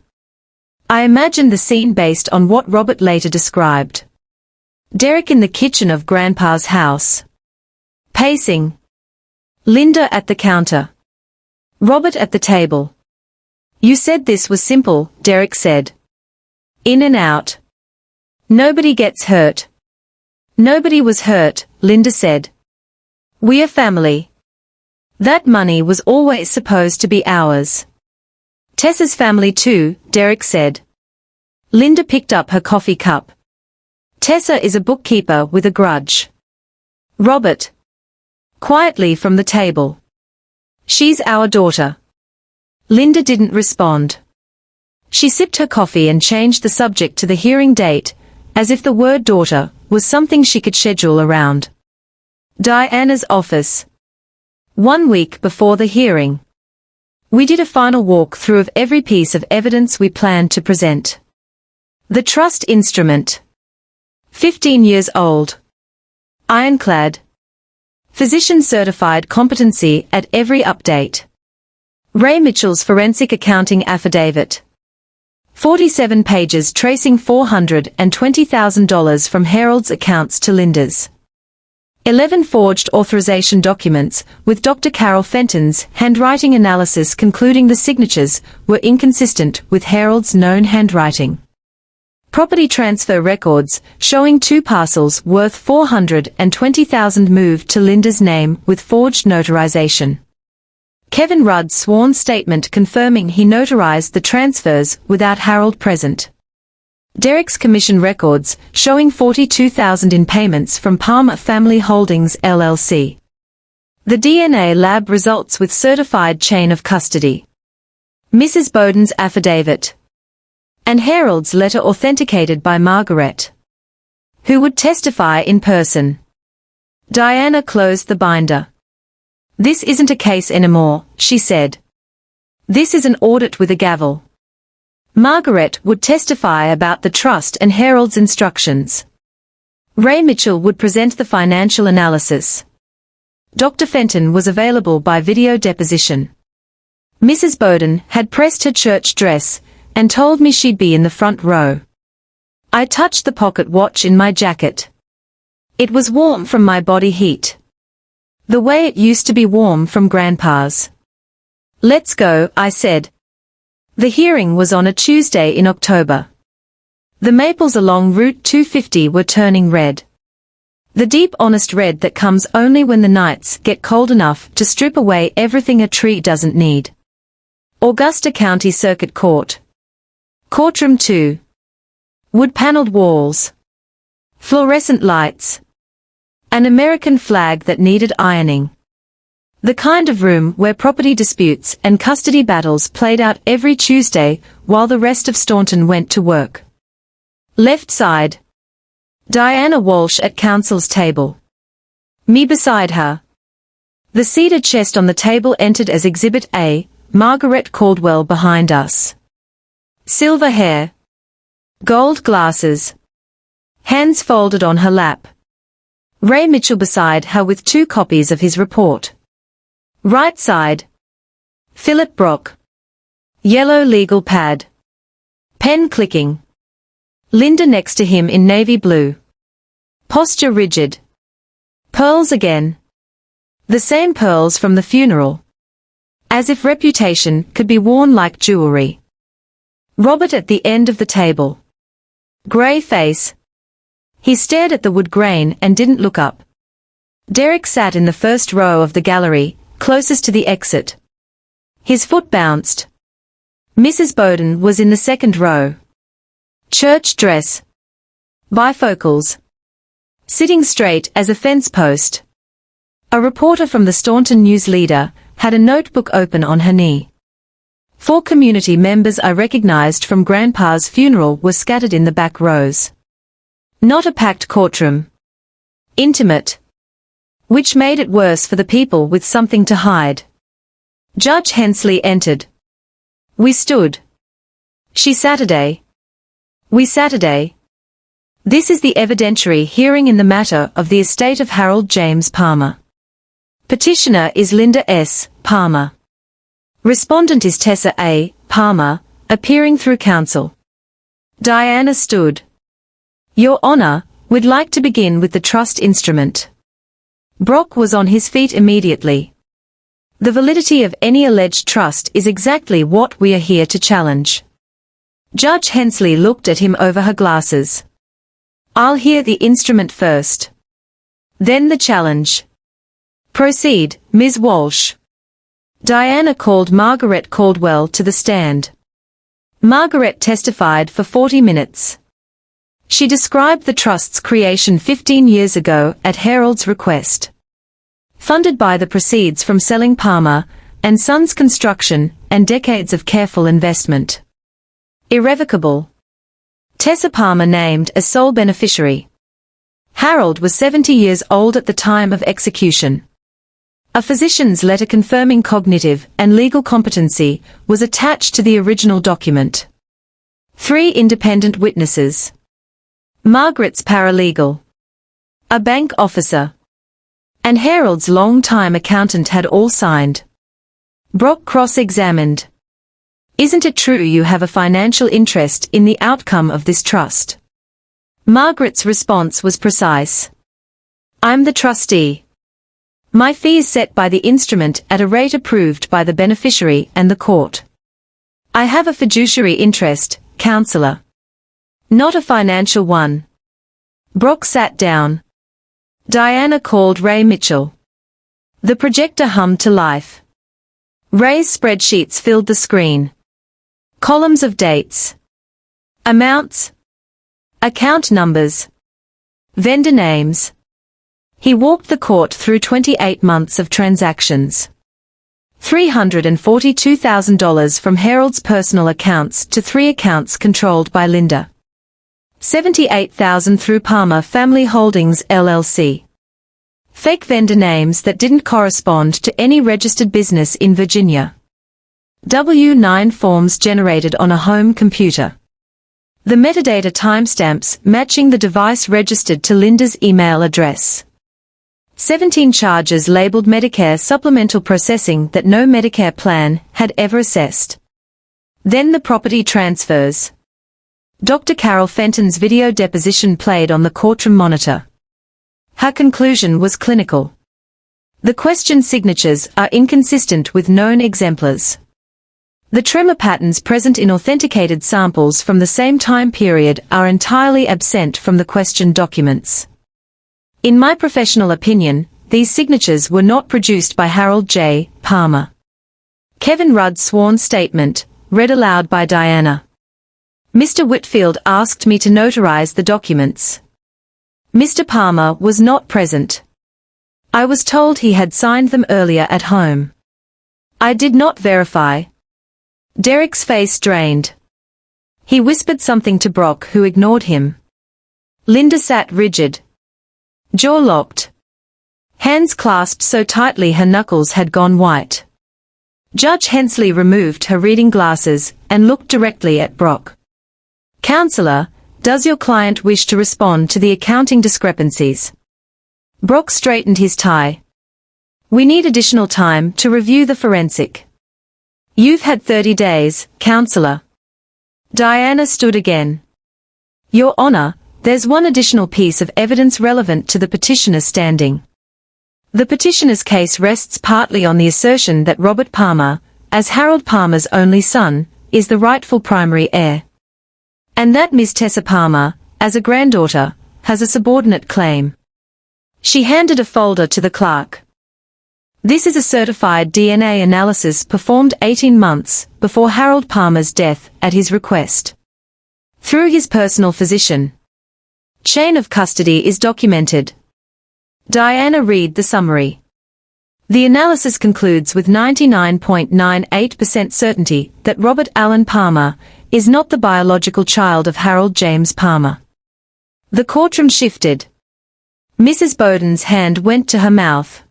I imagined the scene based on what Robert later described. Derek in the kitchen of Grandpa's house. Pacing. Linda at the counter. Robert at the table. You said this was simple, Derek said. In and out. Nobody gets hurt. Nobody was hurt, Linda said. We are family. That money was always supposed to be ours. Tessa's family too, Derek said. Linda picked up her coffee cup. Tessa is a bookkeeper with a grudge. Robert. Quietly from the table. She's our daughter. Linda didn't respond. She sipped her coffee and changed the subject to the hearing date, as if the word daughter was something she could schedule around. Diana's office. 1 week before the hearing. We did a final walk-through of every piece of evidence we planned to present. The trust instrument. 15 years old. Ironclad. Physician-certified competency at every update. Ray Mitchell's forensic accounting affidavit. 47 pages tracing $420,000 from Harold's accounts to Linda's. 11 forged authorization documents, with Dr. Carol Fenton's handwriting analysis concluding the signatures were inconsistent with Harold's known handwriting. Property transfer records, showing 2 parcels worth $420,000 moved to Linda's name with forged notarization. Kevin Rudd's sworn statement confirming he notarized the transfers without Harold present. Derek's commission records, showing $42,000 in payments from Palmer Family Holdings LLC. The DNA lab results with certified chain of custody. Mrs. Bowden's affidavit. And Harold's letter authenticated by Margaret, who would testify in person. Diana closed the binder. This isn't a case anymore, she said. This is an audit with a gavel. Margaret would testify about the trust and Harold's instructions. Ray Mitchell would present the financial analysis. Dr. Fenton was available by video deposition. Mrs. Bowden had pressed her church dress and told me she'd be in the front row. I touched the pocket watch in my jacket. It was warm from my body heat. The way it used to be warm from Grandpa's. Let's go, I said. The hearing was on a Tuesday in October. The maples along Route 250 were turning red. The deep honest red that comes only when the nights get cold enough to strip away everything a tree doesn't need. Augusta County Circuit Court. Courtroom 2. Wood-paneled walls. Fluorescent lights. An American flag that needed ironing. The kind of room where property disputes and custody battles played out every Tuesday while the rest of Staunton went to work. Left side. Diana Walsh at counsel's table. Me beside her. The cedar chest on the table entered as Exhibit A, Margaret Caldwell behind us. Silver hair. Gold glasses. Hands folded on her lap. Ray Mitchell beside her with 2 copies of his report. Right side. Philip Brock. Yellow legal pad. Pen clicking. Linda next to him in navy blue. Posture rigid. Pearls again. The same pearls from the funeral. As if reputation could be worn like jewelry. Robert at the end of the table. Grey face. He stared at the wood grain and didn't look up. Derek sat in the first row of the gallery, closest to the exit. His foot bounced. Mrs. Bowden was in the second row. Church dress. Bifocals. Sitting straight as a fence post. A reporter from the Staunton News Leader had a notebook open on her knee. 4 community members I recognized from Grandpa's funeral were scattered in the back rows. Not a packed courtroom. Intimate. Which made it worse for the people with something to hide. Judge Hensley entered. We stood. She Saturday. We Saturday. This is the evidentiary hearing in the matter of the estate of Harold James Palmer. Petitioner is Linda S. Palmer. Respondent is Tessa A. Palmer, appearing through counsel. Diana stood. Your Honor, we'd like to begin with the trust instrument. Brock was on his feet immediately. The validity of any alleged trust is exactly what we are here to challenge. Judge Hensley looked at him over her glasses. I'll hear the instrument first. Then the challenge. Proceed, Ms. Walsh. Diana called Margaret Caldwell to the stand. Margaret testified for 40 minutes. She described the trust's creation 15 years ago at Harold's request. Funded by the proceeds from selling Palmer and Sons construction and decades of careful investment. Irrevocable. Tessa Palmer named as sole beneficiary. Harold was 70 years old at the time of execution. A physician's letter confirming cognitive and legal competency was attached to the original document. 3 independent witnesses. Margaret's paralegal. A bank officer. And Harold's long-time accountant had all signed. Brock cross-examined. Isn't it true you have a financial interest in the outcome of this trust? Margaret's response was precise. I'm the trustee. My fee is set by the instrument at a rate approved by the beneficiary and the court. I have a fiduciary interest, counselor. Not a financial one. Brock sat down. Diana called Ray Mitchell. The projector hummed to life. Ray's spreadsheets filled the screen. Columns of dates. Amounts. Account numbers. Vendor names. He walked the court through 28 months of transactions. $342,000 from Harold's personal accounts to 3 accounts controlled by Linda. $78,000 through Palmer Family Holdings LLC. Fake vendor names that didn't correspond to any registered business in Virginia. W-9 forms generated on a home computer. The metadata timestamps matching the device registered to Linda's email address. 17 charges labeled Medicare supplemental processing that no Medicare plan had ever assessed. Then the property transfers. Dr. Carol Fenton's video deposition played on the courtroom monitor. Her conclusion was clinical. The question signatures are inconsistent with known exemplars. The tremor patterns present in authenticated samples from the same time period are entirely absent from the question documents. In my professional opinion, these signatures were not produced by Harold J. Palmer. Kevin Rudd's sworn statement, read aloud by Diana. Mr. Whitfield asked me to notarize the documents. Mr. Palmer was not present. I was told he had signed them earlier at home. I did not verify. Derek's face drained. He whispered something to Brock, who ignored him. Linda sat rigid. Jaw locked. Hands clasped so tightly her knuckles had gone white. Judge Hensley removed her reading glasses and looked directly at Brock. Counselor, does your client wish to respond to the accounting discrepancies? Brock straightened his tie. We need additional time to review the forensic. You've had 30 days, Counselor. Diana stood again. Your Honor, there's one additional piece of evidence relevant to the petitioner's standing. The petitioner's case rests partly on the assertion that Robert Palmer, as Harold Palmer's only son, is the rightful primary heir. And that Miss Tessa Palmer, as a granddaughter, has a subordinate claim. She handed a folder to the clerk. This is a certified DNA analysis performed 18 months before Harold Palmer's death at his request. Through his personal physician. Chain of custody is documented. Diana read the summary. The analysis concludes with 99.98% certainty that Robert Allen Palmer is not the biological child of Harold James Palmer. The courtroom shifted. Mrs. Bowden's hand went to her mouth.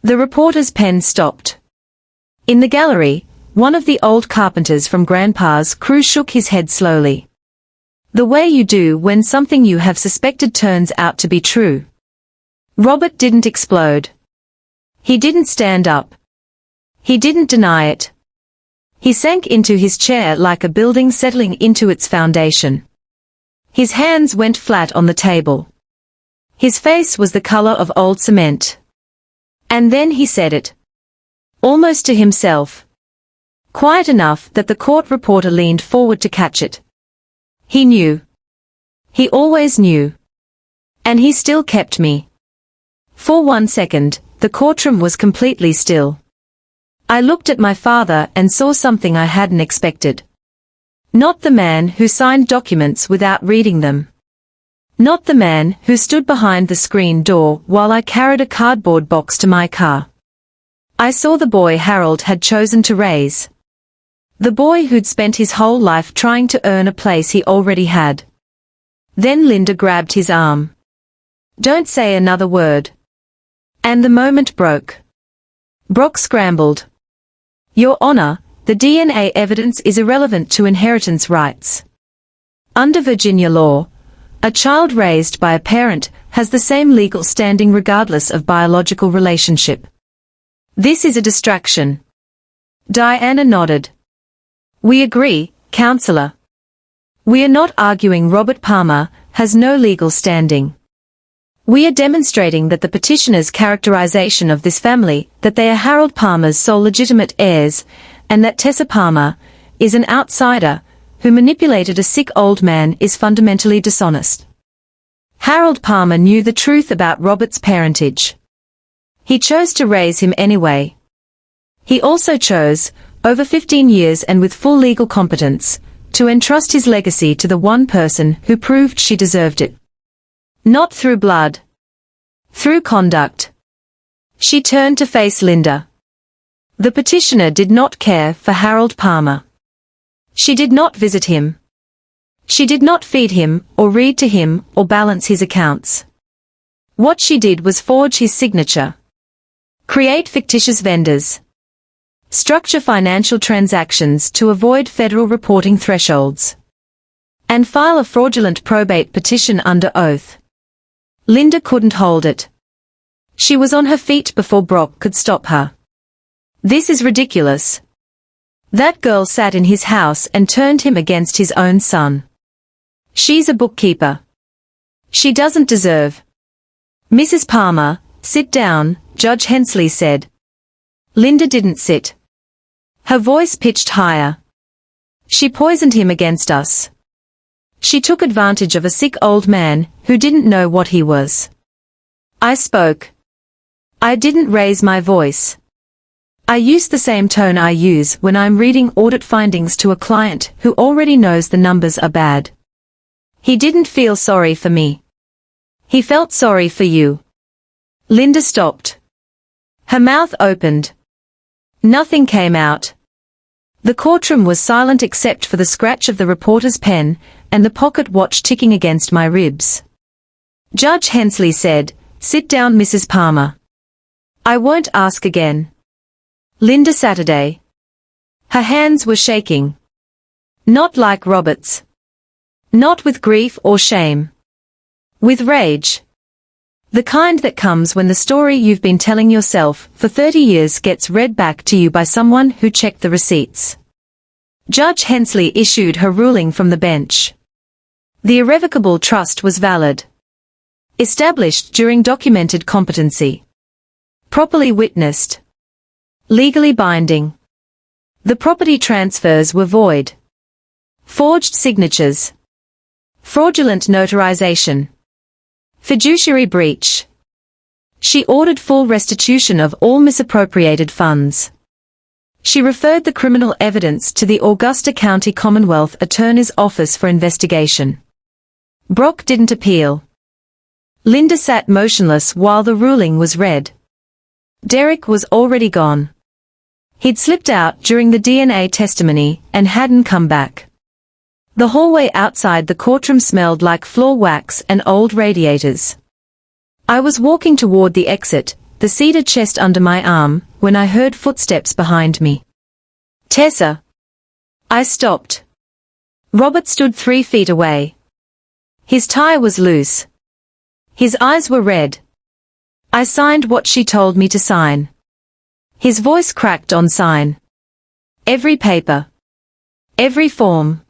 The reporter's pen stopped. In the gallery, one of the old carpenters from Grandpa's crew shook his head slowly. The way you do when something you have suspected turns out to be true. Robert didn't explode. He didn't stand up. He didn't deny it. He sank into his chair like a building settling into its foundation. His hands went flat on the table. His face was the color of old cement. And then he said it. Almost to himself. Quiet enough that the court reporter leaned forward to catch it. He knew. He always knew. And he still kept me. For 1 second, the courtroom was completely still. I looked at my father and saw something I hadn't expected. Not the man who signed documents without reading them. Not the man who stood behind the screen door while I carried a cardboard box to my car. I saw the boy Harold had chosen to raise. The boy who'd spent his whole life trying to earn a place he already had. Then Linda grabbed his arm. "Don't say another word." And the moment broke. Brock scrambled. "Your Honor, the DNA evidence is irrelevant to inheritance rights. Under Virginia law, a child raised by a parent has the same legal standing regardless of biological relationship. This is a distraction." Diana nodded. "We agree, Counselor. We are not arguing Robert Palmer has no legal standing. We are demonstrating that the petitioner's characterization of this family, that they are Harold Palmer's sole legitimate heirs, and that Tessa Palmer is an outsider who manipulated a sick old man, is fundamentally dishonest. Harold Palmer knew the truth about Robert's parentage. He chose to raise him anyway. He also chose, over 15 years and with full legal competence, to entrust his legacy to the one person who proved she deserved it. Not through blood. Through conduct." She turned to face Linda. The petitioner did not care for Harold Palmer. She did not visit him. She did not feed him, or read to him, or balance his accounts. What she did was forge his signature. Create fictitious vendors. Structure financial transactions to avoid federal reporting thresholds. And file a fraudulent probate petition under oath. Linda couldn't hold it. She was on her feet before Brock could stop her. "This is ridiculous. That girl sat in his house and turned him against his own son. She's a bookkeeper. She doesn't deserve." "Mrs. Palmer, sit down," Judge Hensley said. Linda didn't sit. Her voice pitched higher. "She poisoned him against us. She took advantage of a sick old man who didn't know what he was." I spoke. I didn't raise my voice. I used the same tone I use when I'm reading audit findings to a client who already knows the numbers are bad. He didn't feel sorry for me. He felt sorry for you. Linda stopped. Her mouth opened. Nothing came out. The courtroom was silent except for the scratch of the reporter's pen and the pocket watch ticking against my ribs. Judge Hensley said, "Sit down, Mrs. Palmer. I won't ask again." Linda Saturday. Her hands were shaking. Not like Robert's. Not with grief or shame. With rage. The kind that comes when the story you've been telling yourself for 30 years gets read back to you by someone who checked the receipts. Judge Hensley issued her ruling from the bench. The irrevocable trust was valid. Established during documented competency. Properly witnessed. Legally binding. The property transfers were void. Forged signatures. Fraudulent notarization. Fiduciary breach. She ordered full restitution of all misappropriated funds. She referred the criminal evidence to the Augusta County Commonwealth Attorney's Office for investigation. Brock didn't appeal. Linda sat motionless while the ruling was read. Derek was already gone. He'd slipped out during the DNA testimony and hadn't come back. The hallway outside the courtroom smelled like floor wax and old radiators. I was walking toward the exit, the cedar chest under my arm, when I heard footsteps behind me. "Tessa." I stopped. Robert stood 3 feet away. His tie was loose. His eyes were red. I signed what she told me to sign. His voice cracked on sign. Every paper. Every form.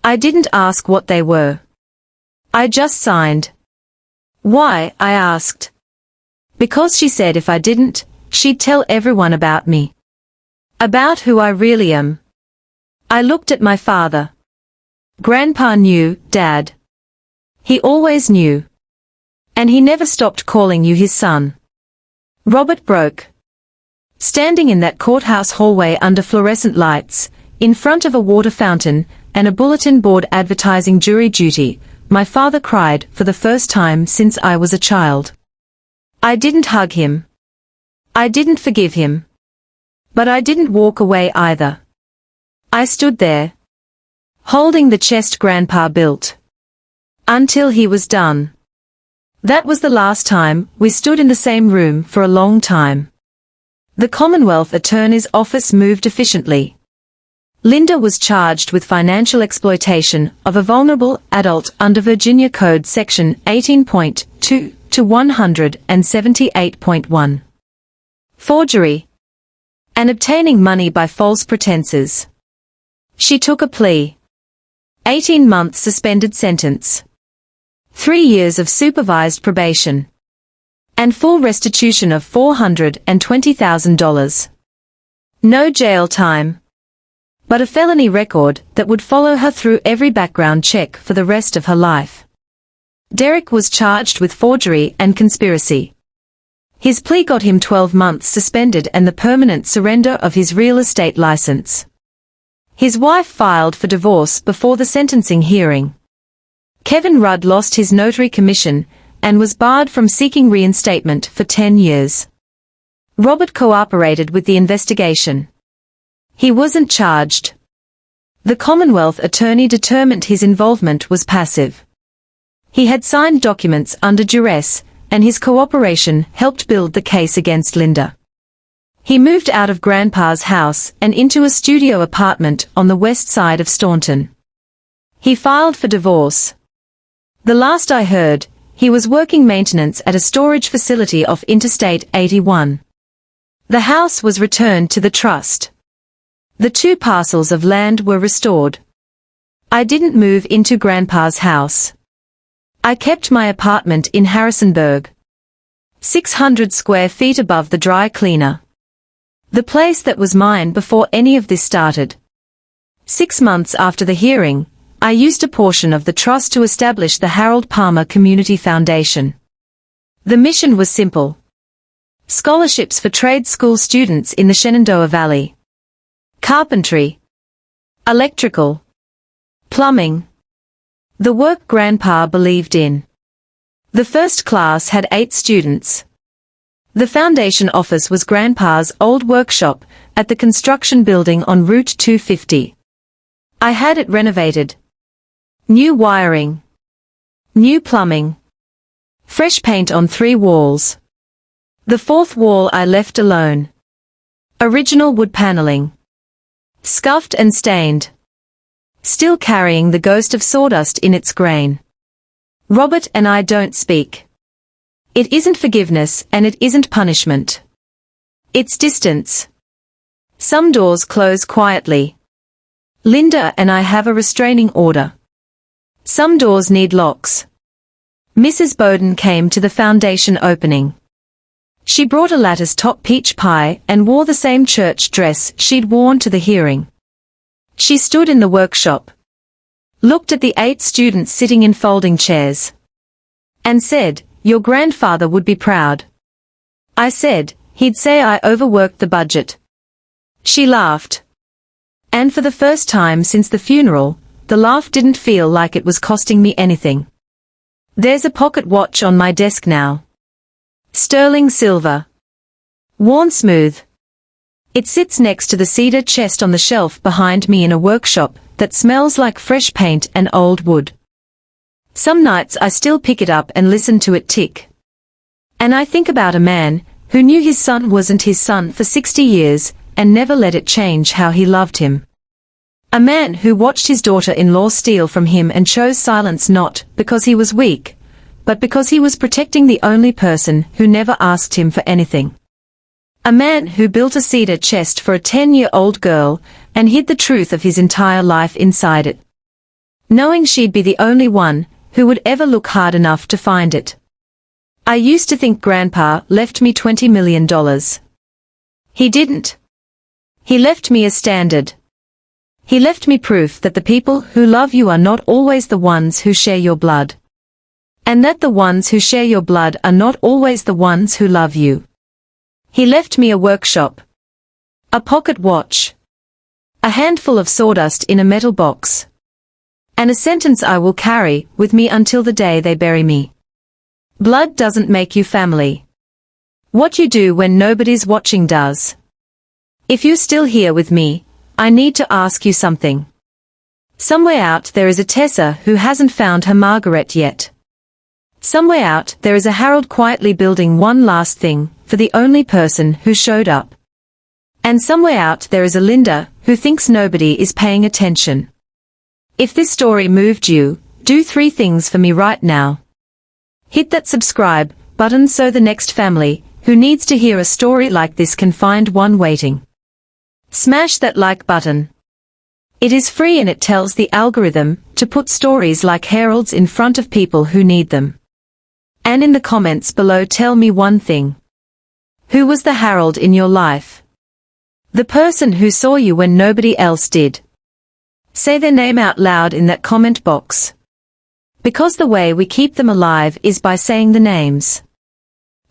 I didn't ask what they were. I just signed. "Why?" I asked. Because she said if I didn't, she'd tell everyone about me. About who I really am. I looked at my father. Grandpa knew, Dad. He always knew. And he never stopped calling you his son. Robert broke. Standing in that courthouse hallway under fluorescent lights, in front of a water fountain and a bulletin board advertising jury duty, my father cried for the first time since I was a child. I didn't hug him. I didn't forgive him. But I didn't walk away either. I stood there, holding the chest Grandpa built, until he was done. That was the last time we stood in the same room for a long time. The Commonwealth Attorney's Office moved efficiently. Linda was charged with financial exploitation of a vulnerable adult under Virginia Code Section 18.2 to 178.1. Forgery. And obtaining money by false pretenses. She took a plea. 18 months suspended sentence. 3 years of supervised probation. And full restitution of $420,000. No jail time. But a felony record that would follow her through every background check for the rest of her life. Derek was charged with forgery and conspiracy. His plea got him 12 months suspended and the permanent surrender of his real estate license. His wife filed for divorce before the sentencing hearing. Kevin Rudd lost his notary commission and was barred from seeking reinstatement for 10 years. Robert cooperated with the investigation. He wasn't charged. The Commonwealth Attorney determined his involvement was passive. He had signed documents under duress, and his cooperation helped build the case against Linda. He moved out of Grandpa's house and into a studio apartment on the west side of Staunton. He filed for divorce. The last I heard, he was working maintenance at a storage facility off Interstate 81. The house was returned to the trust. The 2 parcels of land were restored. I didn't move into Grandpa's house. I kept my apartment in Harrisonburg. 600 square feet above the dry cleaner. The place that was mine before any of this started. 6 months after the hearing, I used a portion of the trust to establish the Harold Palmer Community Foundation. The mission was simple. Scholarships for trade school students in the Shenandoah Valley. Carpentry. Electrical. Plumbing. The work Grandpa believed in. The first class had 8 students. The foundation office was Grandpa's old workshop at the construction building on Route 250. I had it renovated. New wiring. New plumbing. Fresh paint on 3 walls. The 4th wall I left alone. Original wood paneling. Scuffed and stained. Still carrying the ghost of sawdust in its grain. Robert and I don't speak. It isn't forgiveness and it isn't punishment. It's distance. Some doors close quietly. Linda and I have a restraining order. Some doors need locks. Mrs. Bowden came to the foundation opening. She brought a lattice-top peach pie and wore the same church dress she'd worn to the hearing. She stood in the workshop, looked at the 8 students sitting in folding chairs, and said, "Your grandfather would be proud." I said, "He'd say I overworked the budget." She laughed. And for the first time since the funeral, the laugh didn't feel like it was costing me anything. There's a pocket watch on my desk now. Sterling silver. Worn smooth. It sits next to the cedar chest on the shelf behind me in a workshop that smells like fresh paint and old wood. Some nights I still pick it up and listen to it tick. And I think about a man who knew his son wasn't his son for 60 years and never let it change how he loved him. A man who watched his daughter-in-law steal from him and chose silence not because he was weak, but because he was protecting the only person who never asked him for anything. A man who built a cedar chest for a 10-year-old girl and hid the truth of his entire life inside it, knowing she'd be the only one who would ever look hard enough to find it. I used to think Grandpa left me $20 million. He didn't. He left me a standard. He left me proof that the people who love you are not always the ones who share your blood. And that the ones who share your blood are not always the ones who love you. He left me a workshop, A pocket watch. A handful of sawdust in a metal box. And a sentence I will carry with me until the day they bury me. Blood doesn't make you family. What you do when nobody's watching does. If you're still here with me, I need to ask you something. Somewhere out there is a Tessa who hasn't found her Margaret yet. Somewhere out there is a Harold quietly building one last thing for the only person who showed up. And somewhere out there is a Linda who thinks nobody is paying attention. If this story moved you, do 3 things for me right now. Hit that subscribe button so the next family who needs to hear a story like this can find one waiting. Smash that like button. It is free and it tells the algorithm to put stories like Harold's in front of people who need them. And in the comments below tell me one thing. Who was the Harold in your life? The person who saw you when nobody else did. Say their name out loud in that comment box. Because the way we keep them alive is by saying the names.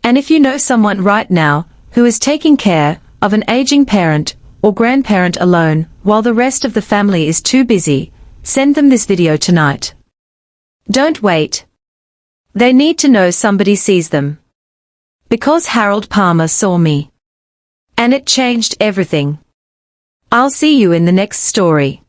And if you know someone right now who is taking care of an aging parent or grandparent alone while the rest of the family is too busy, send them this video tonight. Don't wait. They need to know somebody sees them. Because Harold Palmer saw me. And it changed everything. I'll see you in the next story.